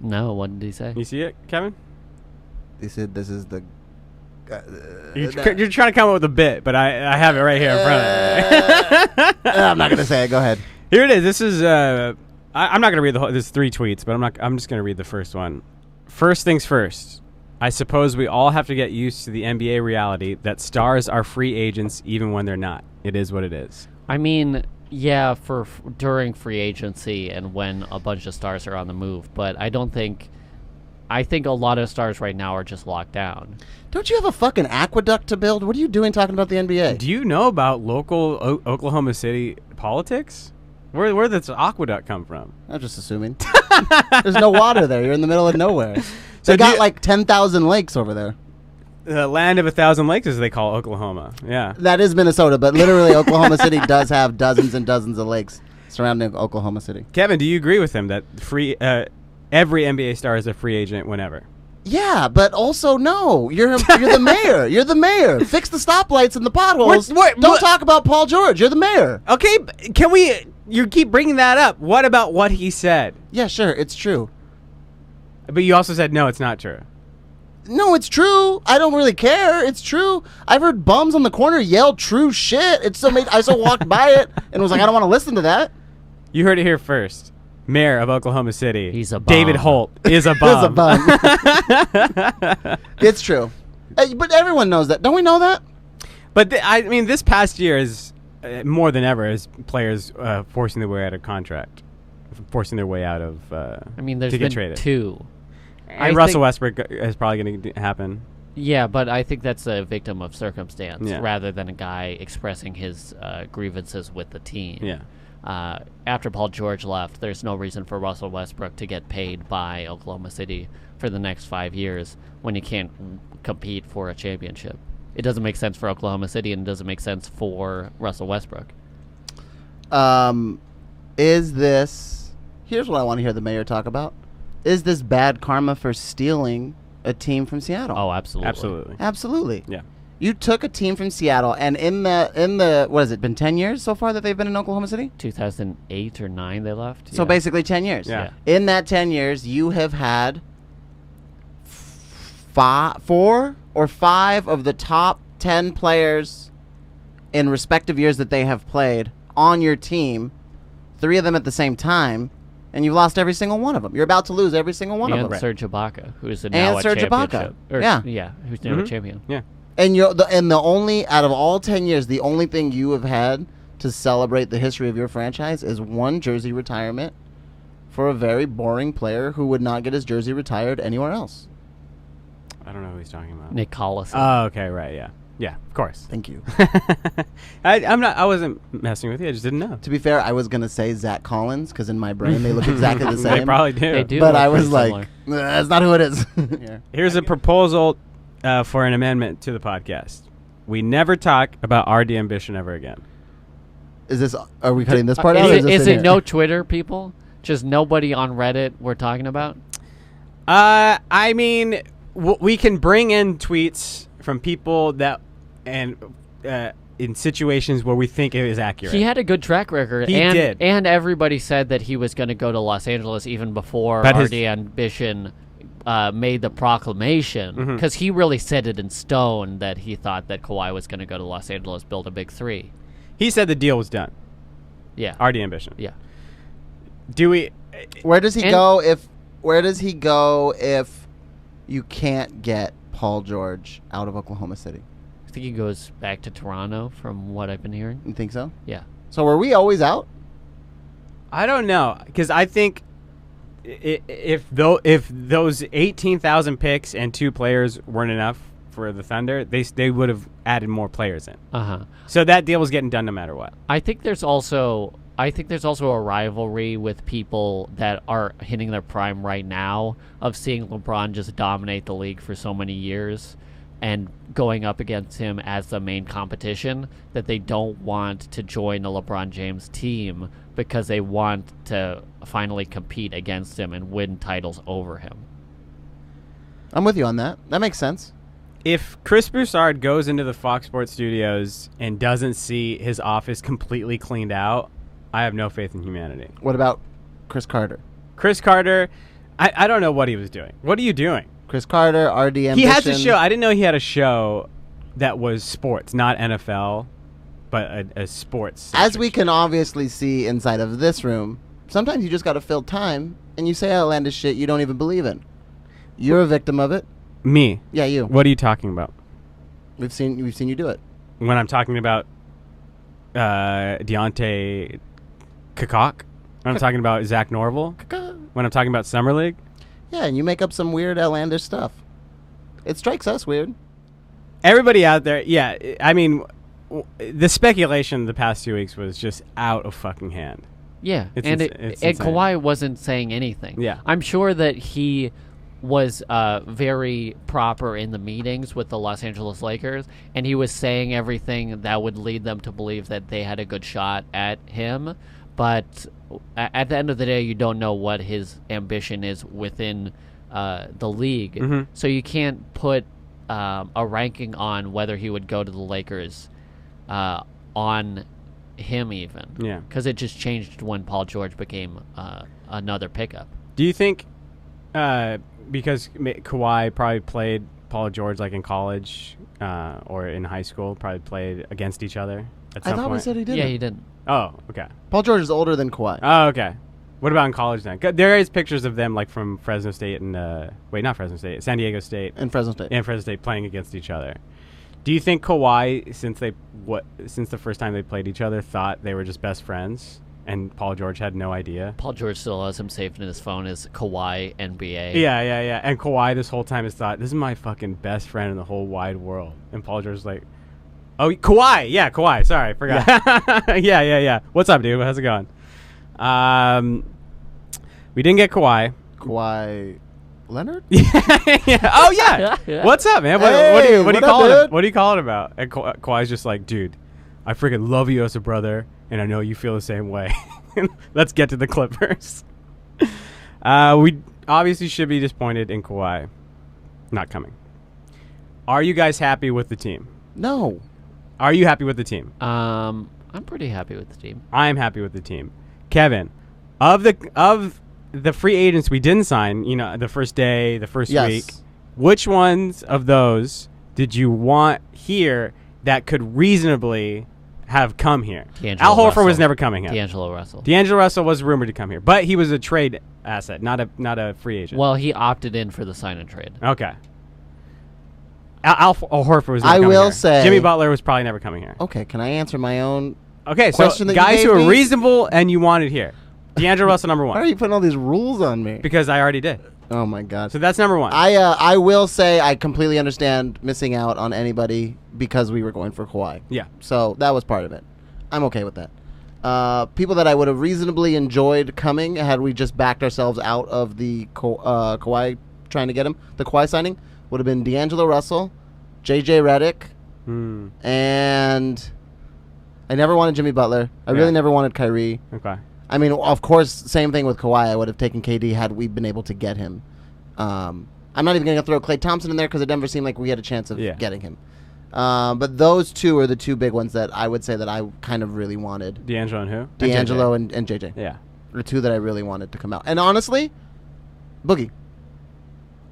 No, what did he say? You see it, Kevin? They said this is the. You're trying to come up with a bit, but I have it right here in front of me. I'm not gonna say it. Go ahead. Here it is. This is I'm not gonna read the whole. There's 3 tweets, but I'm just gonna read the first one. First things first. I suppose we all have to get used to the NBA reality that stars are free agents even when they're not. It is what it is. I mean, yeah, for during free agency and when a bunch of stars are on the move, but I think a lot of stars right now are just locked down. Don't you have a fucking aqueduct to build? What are you doing talking about the NBA? Do you know about local Oklahoma City politics? Where does this aqueduct come from? I'm just assuming. There's no water there. You're in the middle of nowhere. So They got like 10,000 lakes over there. The land of 1,000 lakes, as they call Oklahoma. Yeah. That is Minnesota, but literally Oklahoma City does have dozens and dozens of lakes surrounding Oklahoma City. Kevin, do you agree with him that every NBA star is a free agent whenever? Yeah, but also no. You're the mayor. You're the mayor. Fix the stoplights and the potholes. Don't talk about Paul George. You're the mayor. Okay, can we... You keep bringing that up. What about what he said? Yeah, sure. It's true. But you also said, no, it's not true. No, it's true. I don't really care. It's true. I've heard bums on the corner yell true shit. I still walked by it and was like, I don't want to listen to that. You heard it here first. Mayor of Oklahoma City. He's a David bum. Holt is a It's bum. a bum. It's true. But everyone knows that. Don't we know that? But I mean, this past year is more than ever as players forcing their way out of contract, forcing their way out of I mean, there's to get been traded. 2. And Russell Westbrook is probably going to happen. Yeah, but I think that's a victim of circumstance Yeah. rather than a guy expressing his grievances with the team. Yeah. After Paul George left, there's no reason for Russell Westbrook to get paid by Oklahoma City for the next 5 years when he can't compete for a championship. It doesn't make sense for Oklahoma City, and it doesn't make sense for Russell Westbrook. Is this... Here's what I want to hear the mayor talk about. Is this bad karma for stealing a team from Seattle? Oh, absolutely. Absolutely. Absolutely. Yeah. You took a team from Seattle, and in the what has it been 10 years so far that they've been in Oklahoma City? 2008 or 9 they left. So Yeah. basically 10 years. Yeah. In that 10 years, you have had 4 or 5 of the top 10 players in respective years that they have played on your team, 3 of them at the same time, and you've lost every single one of them. You're about to lose every single one of And them. Serge Ibaka, who's now a Serge Ibaka. championship. Or, Yeah. who's now a champion. Yeah. And the only out of all 10 years, the only thing you have had to celebrate the history of your franchise is one jersey retirement for a very boring player who would not get his jersey retired anywhere else. I don't know who he's talking about. Nick Collison. Oh, okay, right, yeah. Yeah, of course. Thank you. I wasn't messing with you. I just didn't know. To be fair, I was gonna say Zach Collins because in my brain they look exactly the same. They probably do. They do. But look I was pretty like, similar. that's not who it is. Yeah. Here's a proposal for an amendment to the podcast. We never talk about RD Ambition ever again. Is this? Are we cutting this part out? Or Is this it in no here? Twitter people? Just nobody on Reddit we're talking about? I mean, we can bring in tweets from people that and in situations where we think it is accurate. He had a good track record. He did. And everybody said that he was going to go to Los Angeles even before But RD Ambition made the proclamation. Because he really set it in stone that he thought that Kawhi was going to go to Los Angeles, build a big 3. He said the deal was done. Yeah. RD Ambition. Yeah. Do we? Where does he And- go if? Where does he go if you can't get Paul George out of Oklahoma City? I think he goes back to Toronto from what I've been hearing. You think so? Yeah. So are we always out? I don't know, because I think if those 18,000 picks and 2 players weren't enough for the Thunder, they would have added more players in. Uh-huh. So that deal was getting done no matter what. I think there's also a rivalry with people that are hitting their prime right now of seeing LeBron just dominate the league for so many years and going up against him as the main competition, that they don't want to join the LeBron James team because they want to finally compete against him and win titles over him. I'm with you on that. That makes sense. If Chris Broussard goes into the Fox Sports studios and doesn't see his office completely cleaned out, I have no faith in humanity. What about Chris Carter? Chris Carter, I don't know what he was doing. What are you doing? Chris Carter, RD Ambition. He has a show. I didn't know he had a show that was sports, not NFL, but a sports. As we can obviously see inside of this room, sometimes you just got to fill time and you say outlandish shit you don't even believe in. You're a victim of it. Me. Yeah, you. What are you talking about? We've seen you do it. When I'm talking about Deontay Kakak? When I'm talking about Zach Norville? When I'm talking about Summer League? Yeah, and you make up some weird outlandish stuff. It strikes us weird. Everybody out there, yeah, I mean, the speculation the past 2 weeks was just out of fucking hand. Yeah, It's and insane. Kawhi wasn't saying anything. Yeah. I'm sure that he was very proper in the meetings with the Los Angeles Lakers, and he was saying everything that would lead them to believe that they had a good shot at him. But at the end of the day, you don't know what his ambition is within the league. Mm-hmm. So you can't put a ranking on whether he would go to the Lakers on him even. Yeah. Because it just changed when Paul George became another pickup. Do you think because Kawhi probably played Paul George like in college or in high school, probably played against each other at some I thought point? we said he didn't. Yeah, he didn't. Oh, okay. Paul George is older than Kawhi. Oh, okay. What about in college then? There is pictures of them like from Fresno State and not Fresno State, San Diego State In Fresno State. and Fresno State playing against each other. Do you think Kawhi, since the first time they played each other, thought they were just best friends, and Paul George had no idea? Paul George still has him saved in his phone as Kawhi NBA. Yeah. And Kawhi this whole time has thought, this is my fucking best friend in the whole wide world. And Paul George's like, oh, Kawhi. Yeah, Kawhi. Sorry, I forgot. Yeah. What's up, dude? How's it going? We didn't get Kawhi. Kawhi Leonard? Yeah. Oh, yeah. Yeah. What's up, man? Hey, What are you what up, calling it? dude? What are you calling about? And Kawhi's just like, dude, I freaking love you as a brother, and I know you feel the same way. Let's get to the Clippers. We obviously should be disappointed in Kawhi not coming. Are you guys happy with the team? No. Are you happy with the team? I'm pretty happy with the team. I am happy with the team. Kevin, of the free agents we didn't sign, the first day, the first Yes. week, which ones of those did you want here that could reasonably have come here? D'Angelo Al Horford Russell. was never coming here. D'Angelo Russell. D'Angelo Russell was rumored to come here, but he was a trade asset, not a free agent. Well, he opted in for the sign and trade. Okay. Al Horford was never I coming will here. say- Jimmy Butler was probably never coming here. Okay, can I answer my own? Okay, so Question that you guys gave who are me? reasonable and you wanted here. D'Angelo Russell, number Why are one. you putting all these rules on me? Because I already did. Oh my god. So that's number one. I will say I completely understand missing out on anybody because we were going for Kawhi. Yeah. So that was part of it. I'm okay with that. People that I would have reasonably enjoyed coming had we just backed ourselves out of the Kawhi trying to get him. The Kawhi signing would have been D'Angelo Russell, JJ Redick, and I never wanted Jimmy Butler. I really never wanted Kyrie. Okay. I mean, of course, same thing with Kawhi. I would have taken KD had we been able to get him. I'm not even going to throw Klay Thompson in there because it never seemed like we had a chance of getting him. But those two are the two big ones that I would say that I kind of really wanted. D'Angelo and who? D'Angelo and and JJ. Yeah. The two that I really wanted to come out. And honestly, Boogie.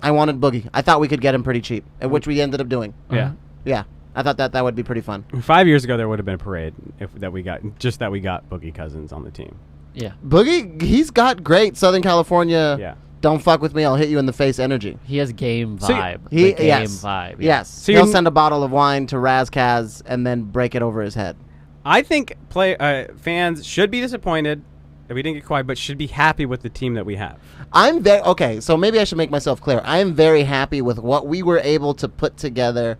I wanted Boogie. I thought we could get him pretty cheap, which we ended up doing. Yeah. Yeah. I thought that would be pretty fun. 5 years ago, there would have been a parade that we got Boogie Cousins on the team. Yeah. Boogie, he's got great Southern California. Yeah. Don't fuck with me, I'll hit you in the face energy. He has game So vibe. He The game vibe. Yeah. Yes. So He'll you're- send a bottle of wine to Razkaz and then break it over his head. I think fans should be disappointed that we didn't get Kawhi, but should be happy with the team that we have. I'm very okay. So maybe I should make myself clear. I am very happy with what we were able to put together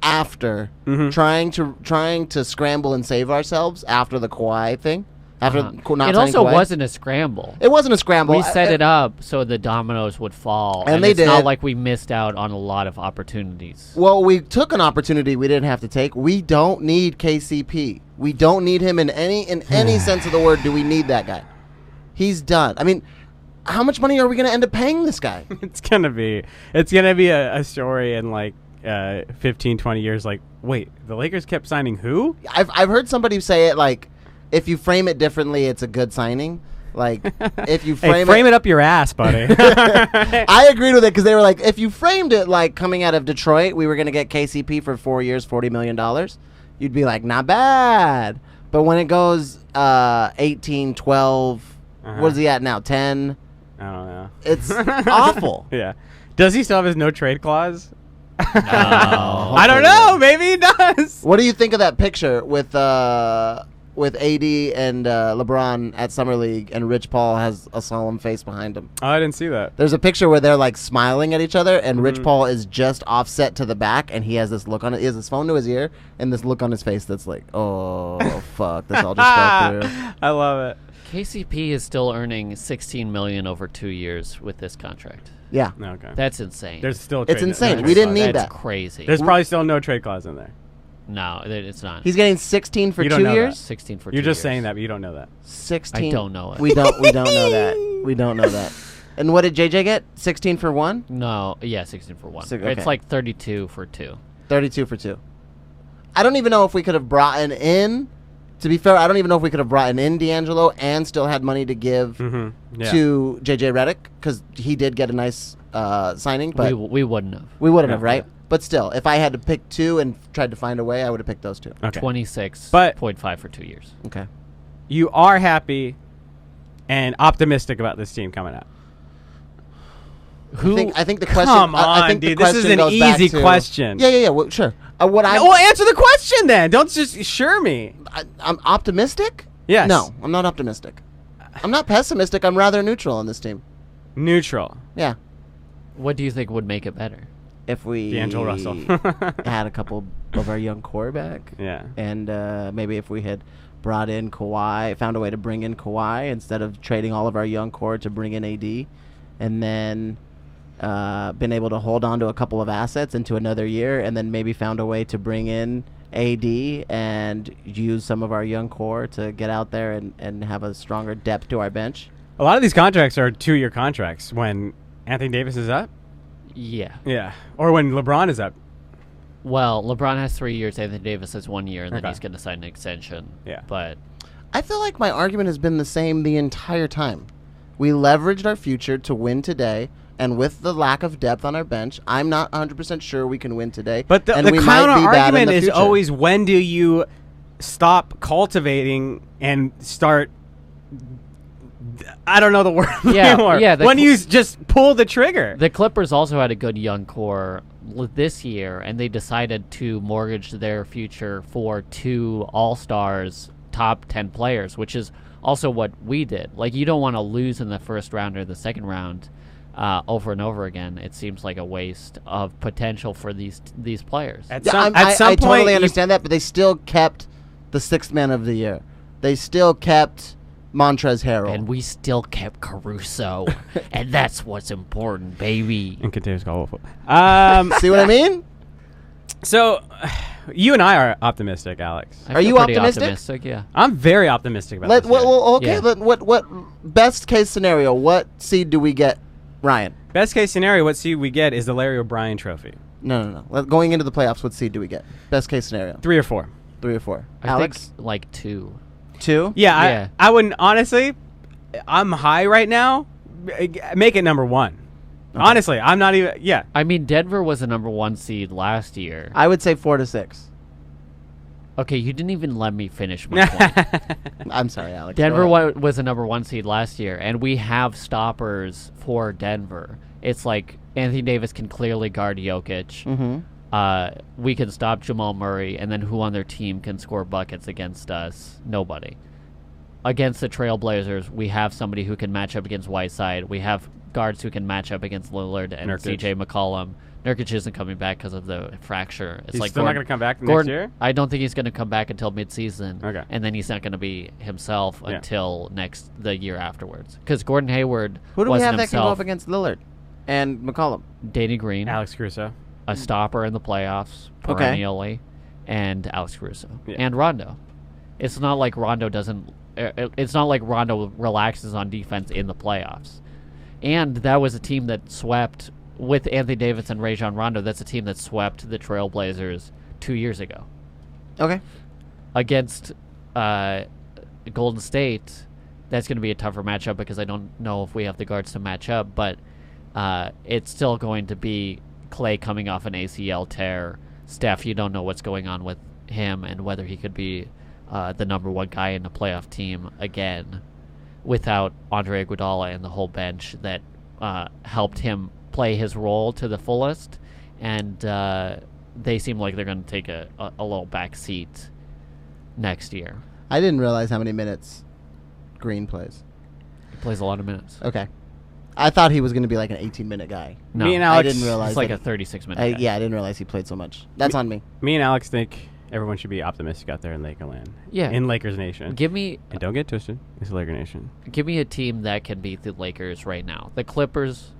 after trying to scramble and save ourselves after the Kawhi thing. After not It signing also Kawhi. wasn't a scramble. It wasn't a scramble. We set it up so the dominoes would fall, And they it's not did. like we missed out on a lot of opportunities. Well, we took an opportunity we didn't have to take. We don't need KCP. We don't need him in any sense of the word. Do we need that guy? He's done. I mean, how much money are we going to end up paying this guy? It's gonna be a story in like 15, 20 years. Like, wait, the Lakers kept signing who? I've heard somebody say it like, if you frame it differently, it's a good signing. Like, if you frame it up your ass, buddy. I agreed with it because they were like, if you framed it like coming out of Detroit, we were going to get KCP for 4 years, $40 million. You'd be like, not bad. But when it goes 18, 12, what is he at now? 10? I don't know. It's awful. Yeah. Does he still have his no trade clause? No. I don't know. Maybe he does. What do you think of that picture with AD and LeBron at Summer League, and Rich Paul has a solemn face behind him? Oh, I didn't see that. There's a picture where they're like smiling at each other, and Rich Paul is just offset to the back, and he has this look on it. He has his phone to his ear, and this look on his face that's like, oh fuck, this all just fell through. I love it. KCP is still earning $16 million over 2 years with this contract. Yeah, Okay. That's insane. There's still a It's trade insane. no We trade didn't clause. need That's that. crazy. There's probably still no trade clause in there. No, it's not. he's getting 16 for You don't 2 know that. years. 16 for 2 You're years. just saying that, but you don't know that. 16. I don't know it. We don't know that. We don't know that. And what did JJ get? 16 for 1? No, yeah, 16 for 1. Okay. It's like 32 for 2. 32 for 2. I don't even know if we could have brought in. To be fair, I don't even know if we could have brought in D'Angelo and still had money to give Yeah. to JJ Redick, because he did get a nice signing, but We wouldn't have. we wouldn't have, Yeah. right? But still, if I had to pick two and tried to find a way, I would have picked those two. Okay. 26.5 for 2 years. Okay. You are happy and optimistic about this team coming out. I think the question. Come I on, think the dude. This is question an goes back easy to- question. Yeah. Well, sure. Well, answer the question then. Don't just sure me. I'm optimistic. Yes. No, I'm not optimistic. I'm not pessimistic. I'm rather neutral on this team. Neutral. Yeah. What do you think would make it better? If we D'Angelo Russell. had a couple of our young core back. Yeah. And maybe if we had brought in Kawhi, found a way to bring in Kawhi instead of trading all of our young core to bring in AD, and then been able to hold on to a couple of assets into another year, and then maybe found a way to bring in AD and use some of our young core to get out there and have a stronger depth to our bench. A lot of these contracts are 2-year contracts when Anthony Davis is up. Yeah. Yeah. Or when LeBron is up. Well, LeBron has 3 years. Anthony Davis has 1 year, and then Okay. he's going to sign an extension. Yeah. But I feel like my argument has been the same the entire time. We leveraged our future to win today, and with the lack of depth on our bench, I'm not 100% sure we can win today. But the and we might counter be bad in argument the is future. always, when do you stop cultivating and start? I don't know the word Yeah, anymore. yeah, the When you just pull the trigger. the Clippers also had a good young core this year, and they decided to mortgage their future for 2 All-Stars, top 10 players, which is also what we did. Like, you don't want to lose in the first round or the second round over and over again. It seems like a waste of potential for these players. At Yeah, some I point, totally you- understand that, but they still kept the 6th man of the year. They still kept Montrezl Harrell. And we still kept Caruso, and that's what's important, baby. And continues Caldwell. See what I mean? So, you and I are optimistic, Alex. I Are feel you pretty optimistic? Yeah. I'm very optimistic about this. Okay. Yeah. What best case scenario? What seed do we get, Ryan? Best case scenario, what seed we get is the Larry O'Brien Trophy. No. Going into the playoffs, what seed do we get? Best case scenario. 3 or 4. 3 or 4. I Alex? think like 2. 2? Yeah, Yeah. I wouldn't, honestly, I'm high right now. Make it number 1. Okay. Honestly, I'm not even, yeah. I mean, Denver was a number 1 seed last year. I would say 4 to 6. Okay, you didn't even let me finish my point. I'm sorry, Alex. Denver Go ahead. was a number 1 seed last year, and we have stoppers for Denver. It's like Anthony Davis can clearly guard Jokic. Mhm. We can stop Jamal Murray, and then who on their team can score buckets against us? Nobody. Against the Trailblazers, we have somebody who can match up against Whiteside. We have guards who can match up against Lillard and Nurkic. C.J. McCollum. Nurkic isn't coming back because of the fracture. It's He's like still not Gordon- going to come back next Gordon, year? I don't think he's going to come back until midseason. Okay. And then he's not going to be himself Yeah. until the year afterwards. Because Gordon Hayward Who do we wasn't have that can go himself. up against Lillard and McCollum? Danny Green, Alex Caruso. a stopper in the playoffs Okay. perennially, and Alex Caruso Yeah. and Rondo. It's not like Rondo doesn't. It's not like Rondo relaxes on defense in the playoffs. And that was a team that swept with Anthony Davis and Rajon Rondo. That's a team that swept the Trailblazers 2 years ago Okay. against Golden State. That's going to be a tougher matchup because I don't know if we have the guards to match up, but it's still going to be Clay coming off an ACL tear. Steph, you don't know what's going on with him and whether he could be the number 1 guy in the playoff team again without Andre Iguodala and the whole bench that helped him play his role to the fullest. And they seem like they're going to take a little back seat next year. I didn't realize how many minutes Green plays. He plays a lot of minutes. Okay. I thought he was going to be like an 18-minute guy. No, Me and I Alex, didn't realize it's like that- a 36-minute guy. Yeah, I didn't realize he played so much. That's on me. me and Alex think everyone should be optimistic out there in Lakerland. Yeah. In Lakers Nation. Give me And don't get twisted. It's Laker Nation. a team that can beat the Lakers right now. The Clippers.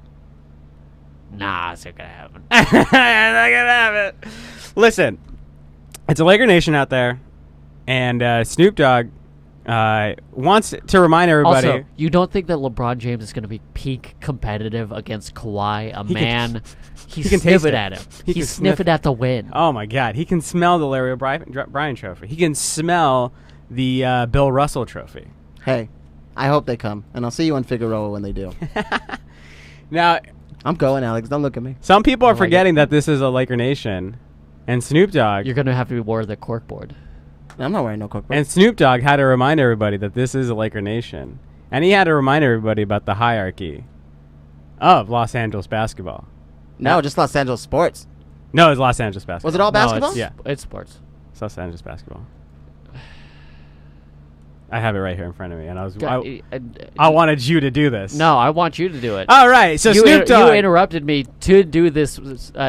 Nah, it's not gonna happen. Not gonna have it. Listen, it's a Laker Nation out there, and Snoop Dogg wants to remind everybody. Also, you don't think that LeBron James is going to be peak competitive against Kawhi, a He can- man? He's he can taste sniffing it. at him. He can He's sniff sniffing at the win. Oh my God, he can smell the Larry O'Brien Trophy. He can smell the Bill Russell Trophy. Hey, I hope they come, and I'll see you on Figueroa when they do. Now, I'm going, Alex. Don't look at me. some people are like forgetting that this is a Laker Nation, and Snoop Dogg. You're going to have to wear the corkboard. I'm not wearing no corkboard. And Snoop Dogg had to remind everybody that this is a Laker Nation. And he had to remind everybody about the hierarchy of Los Angeles basketball. No, just Los Angeles sports. No, it's Los Angeles basketball. Was it all basketball? No, Yeah. it's sports. It's Los Angeles basketball. I have it right here in front of me, and I wanted you to do this. No, I want you to do it. All right, so Snoop Dogg. You interrupted me to do this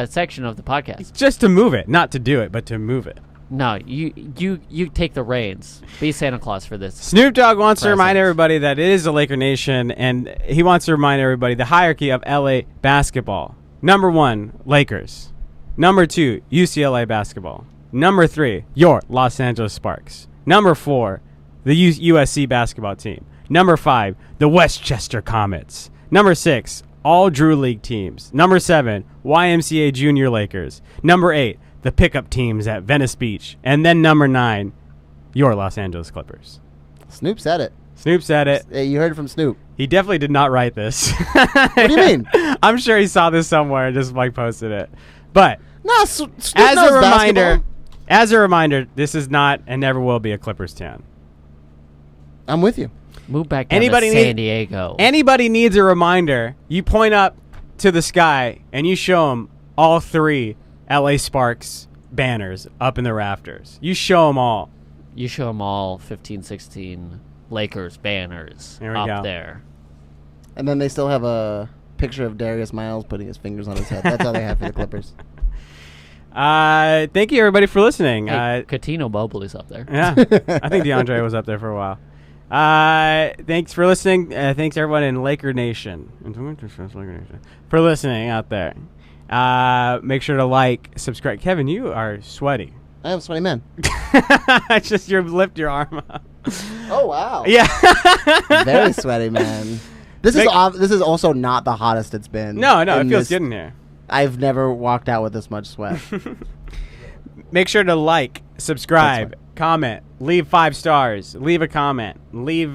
section of the podcast. Just to move it, not to do it, but to move it. No, you take the reins. Be Santa Claus for this. Snoop Dogg wants to remind Present. everybody that it is a Laker Nation, and he wants to remind everybody the hierarchy of LA basketball. Number 1, Lakers. Number 2, UCLA basketball. Number 3, your Los Angeles Sparks. Number 4, the USC basketball team. Number 5, the Westchester Comets. Number 6, all Drew League teams. Number 7, YMCA Junior Lakers. Number 8, the pickup teams at Venice Beach. And then number 9, your Los Angeles Clippers. Snoop said it. Snoop said it. Hey, you heard it from Snoop. He definitely did not write this. What do you mean? I'm sure he saw this somewhere and just like posted it. But No, Snoop as knows a basketball. reminder, this is not and never will be a Clippers town. I'm with you. Move back down Anybody to need- San Diego. Anybody needs a reminder, you point up to the sky and you show them all 3 LA Sparks banners up in the rafters. You show them all. You show them all 15, 16 Lakers banners There we up go. there. And then they still have a picture of Darius Miles putting his fingers on his head. That's all they have for the Clippers. Thank you, everybody, for listening. Hey, Coutinho Mobley's up there. Yeah, I think DeAndre was up there for a while. Thanks for listening. Thanks, everyone in Laker Nation. For listening out there. Make sure to like, subscribe. Kevin, you are sweaty. I am a sweaty man. It's just you lift your arm up. Oh, wow. Yeah. Very sweaty, man. This is also not the hottest it's been. No, it in feels this- good in here. I've never walked out with this much sweat. Make sure to like, subscribe, comment, leave 5 stars, leave a comment, leave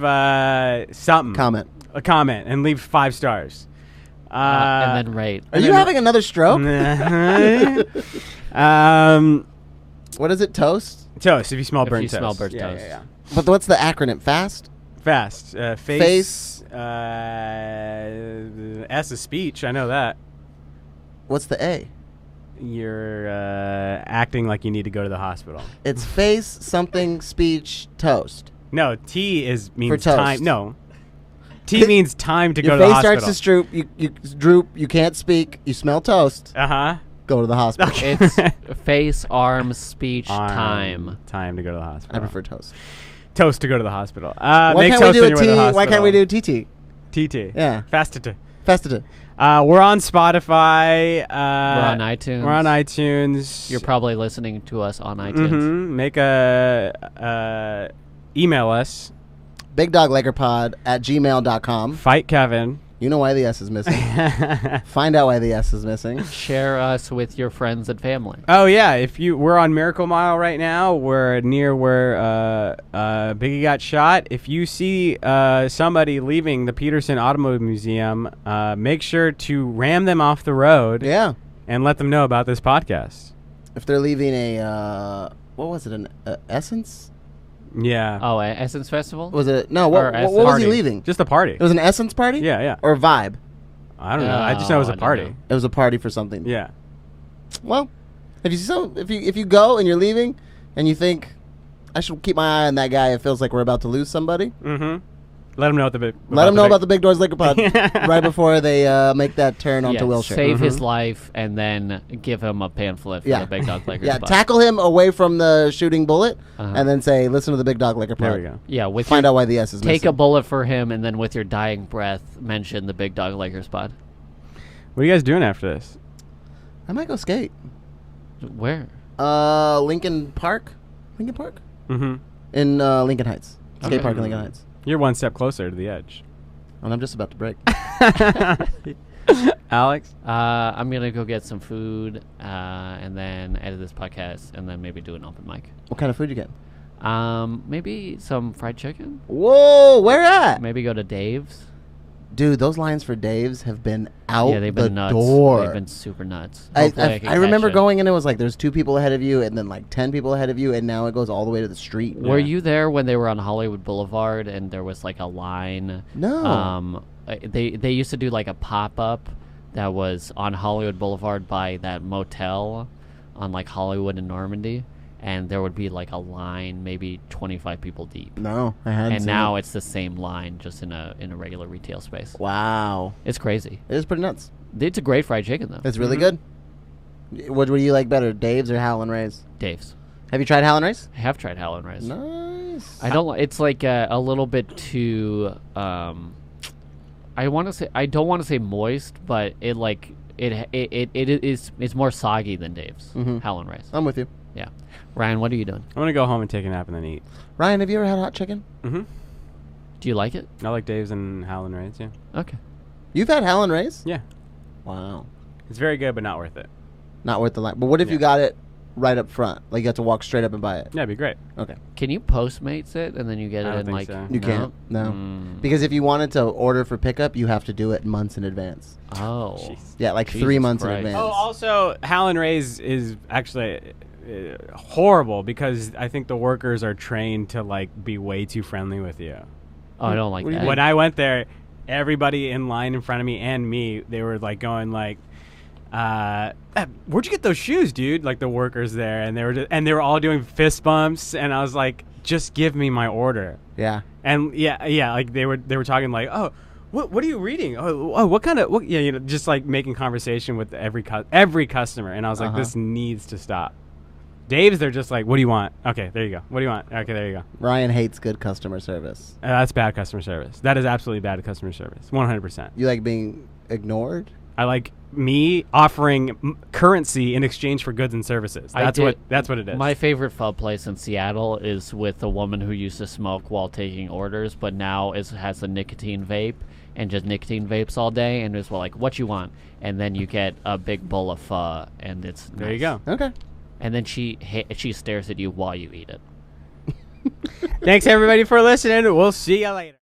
something. Comment. A comment, and leave 5 stars. And then rate. Are you having another stroke? What is it? Toast? Toast, if you smell If burnt you toast. smell burnt Yeah, toast. yeah, But what's the acronym? Fast? Fast. Face. S is speech. I know that. What's the A? You're acting like you need to go to the hospital. It's face, something, speech, toast. No, T means toast. time. No. T means time to Your go to the face hospital. starts to droop. You droop. You can't speak. You smell toast. Uh-huh. Go to the hospital. It's face, arms, speech, time. Time to go to the hospital. I prefer toast. Toast to go to the hospital. Why Make can't we toast do when a you're in the T? Why can't we hospital. do TT? TT. Yeah. Fastita. Festita. We're on Spotify. We're on iTunes. We're on iTunes. You're probably listening to us on iTunes. Make email us. BigDogLakerPod@gmail.com. Fight Kevin. You know why the S is missing. Find out why the S is missing. Share us with your friends and family. Oh yeah, we're on Miracle Mile right now. We're near where Biggie got shot. If you see somebody leaving the Peterson Automotive Museum, make sure to ram them off the road. Yeah. And let them know about this podcast. If they're leaving a what was it? An Essence? Yeah. Oh, Essence Festival? Was it no? What Essence. was he Party. leaving? Just a party. It was an Essence party. Yeah, yeah. Or Vibe. I don't know. I just know it was I a don't party. know. It was a party for something. Yeah. Well, if you go and you're leaving, and you think I should keep my eye on that guy, it feels like we're about to lose somebody. Mm-hmm. Let them know about the Big Doors Liquor Pod right before they make that turn onto Wilshire. Save his life and then give him a pamphlet for Yeah. the Big Dog Lakers. Yeah, Pod. tackle him away from the shooting bullet, Uh-huh. and then say, "Listen to the Big Dog Liquor Pod." There we go. Yeah, with Find your, out why the S is take missing. a bullet for him, and then with your dying breath, mention the Big Dog Lakers Pod. What are you guys doing after this? I might go skate. Where? Lincoln Park. Lincoln Park Mm-hmm. in Lincoln Heights. Skate Okay. park in Lincoln Heights. You're one step closer to the edge. And I'm just about to break. Alex? I'm gonna go get some food, and then edit this podcast, and then maybe do an open mic. What kind of food you get? Maybe some fried chicken. Whoa, where at? Maybe go to Dave's. Dude, those lines for Dave's have been out Yeah, they've the been nuts. door. They've been super nuts. I Hopefully can remember catch it. going in, it was like there's 2 people ahead of you and then like 10 people ahead of you, and now it goes all the way to the street. Were Yeah. you there when they were on Hollywood Boulevard and there was like a line? No. They used to do like a pop up that was on Hollywood Boulevard by that motel, on like Hollywood and Normandy, and there would be like a line, maybe 25 people deep. No, I hadn't. And seen now it. it's the same line, just in a regular retail space. Wow, It's crazy. it is pretty nuts. It's a great fried chicken though. It's really good. What do you like better, Dave's or Howlin' Ray's? Dave's. Have you tried Howlin' Ray's? I have tried Howlin' Ray's. Nice. I don't. It's like a little bit too. I want to say. I don't want to say moist, but it like it is. It's more soggy than Dave's. Howlin' Ray's. I'm with you. Yeah. Ryan, what are you doing? I'm gonna go home and take a nap and then eat. Ryan, have you ever had hot chicken? Mm-hmm. Do you like it? I like Dave's and Howlin' Ray's. Yeah. Okay. You've had Howlin' Ray's? Yeah. Wow. It's very good, but not worth it. Not worth the line. But what if you got it right up front? Like you got to walk straight up and buy it? Yeah, it'd be great. Okay. Can you Postmates it and then you get I it don't in think like? so. You can't. No. Because if you wanted to order for pickup, you have to do it months in advance. Oh. Jeez. Yeah, like Jesus 3 months Christ. in advance. Oh, also, Howlin' Ray's is actually horrible because I think the workers are trained to like be way too friendly with you. Oh, I don't like What do you that. When I went there, everybody in line in front of me and me, they were like going like, "Where'd you get those shoes, dude?" Like the workers there, and they were all doing fist bumps, and I was like, "Just give me my order." Yeah. And yeah, like they were talking like, "Oh, what are you reading? Oh, what kind of yeah, you know, just like making conversation with every customer." And I was like, "This needs to stop." Dave's, they're just like, "What do you want?" Okay, there you go. What do you want? Okay, there you go. Ryan hates good customer service. That's bad customer service. That is absolutely bad customer service. 100%. You like being ignored? I like me offering currency in exchange for goods and services. That's what it is. My favorite pub place in Seattle is with a woman who used to smoke while taking orders, but now has a nicotine vape and just nicotine vapes all day, and is like, "What you want?" And then you get a big bowl of pho, and it's there nice. you go. Okay. And then she stares at you while you eat it. Thanks everybody for listening. We'll see you later.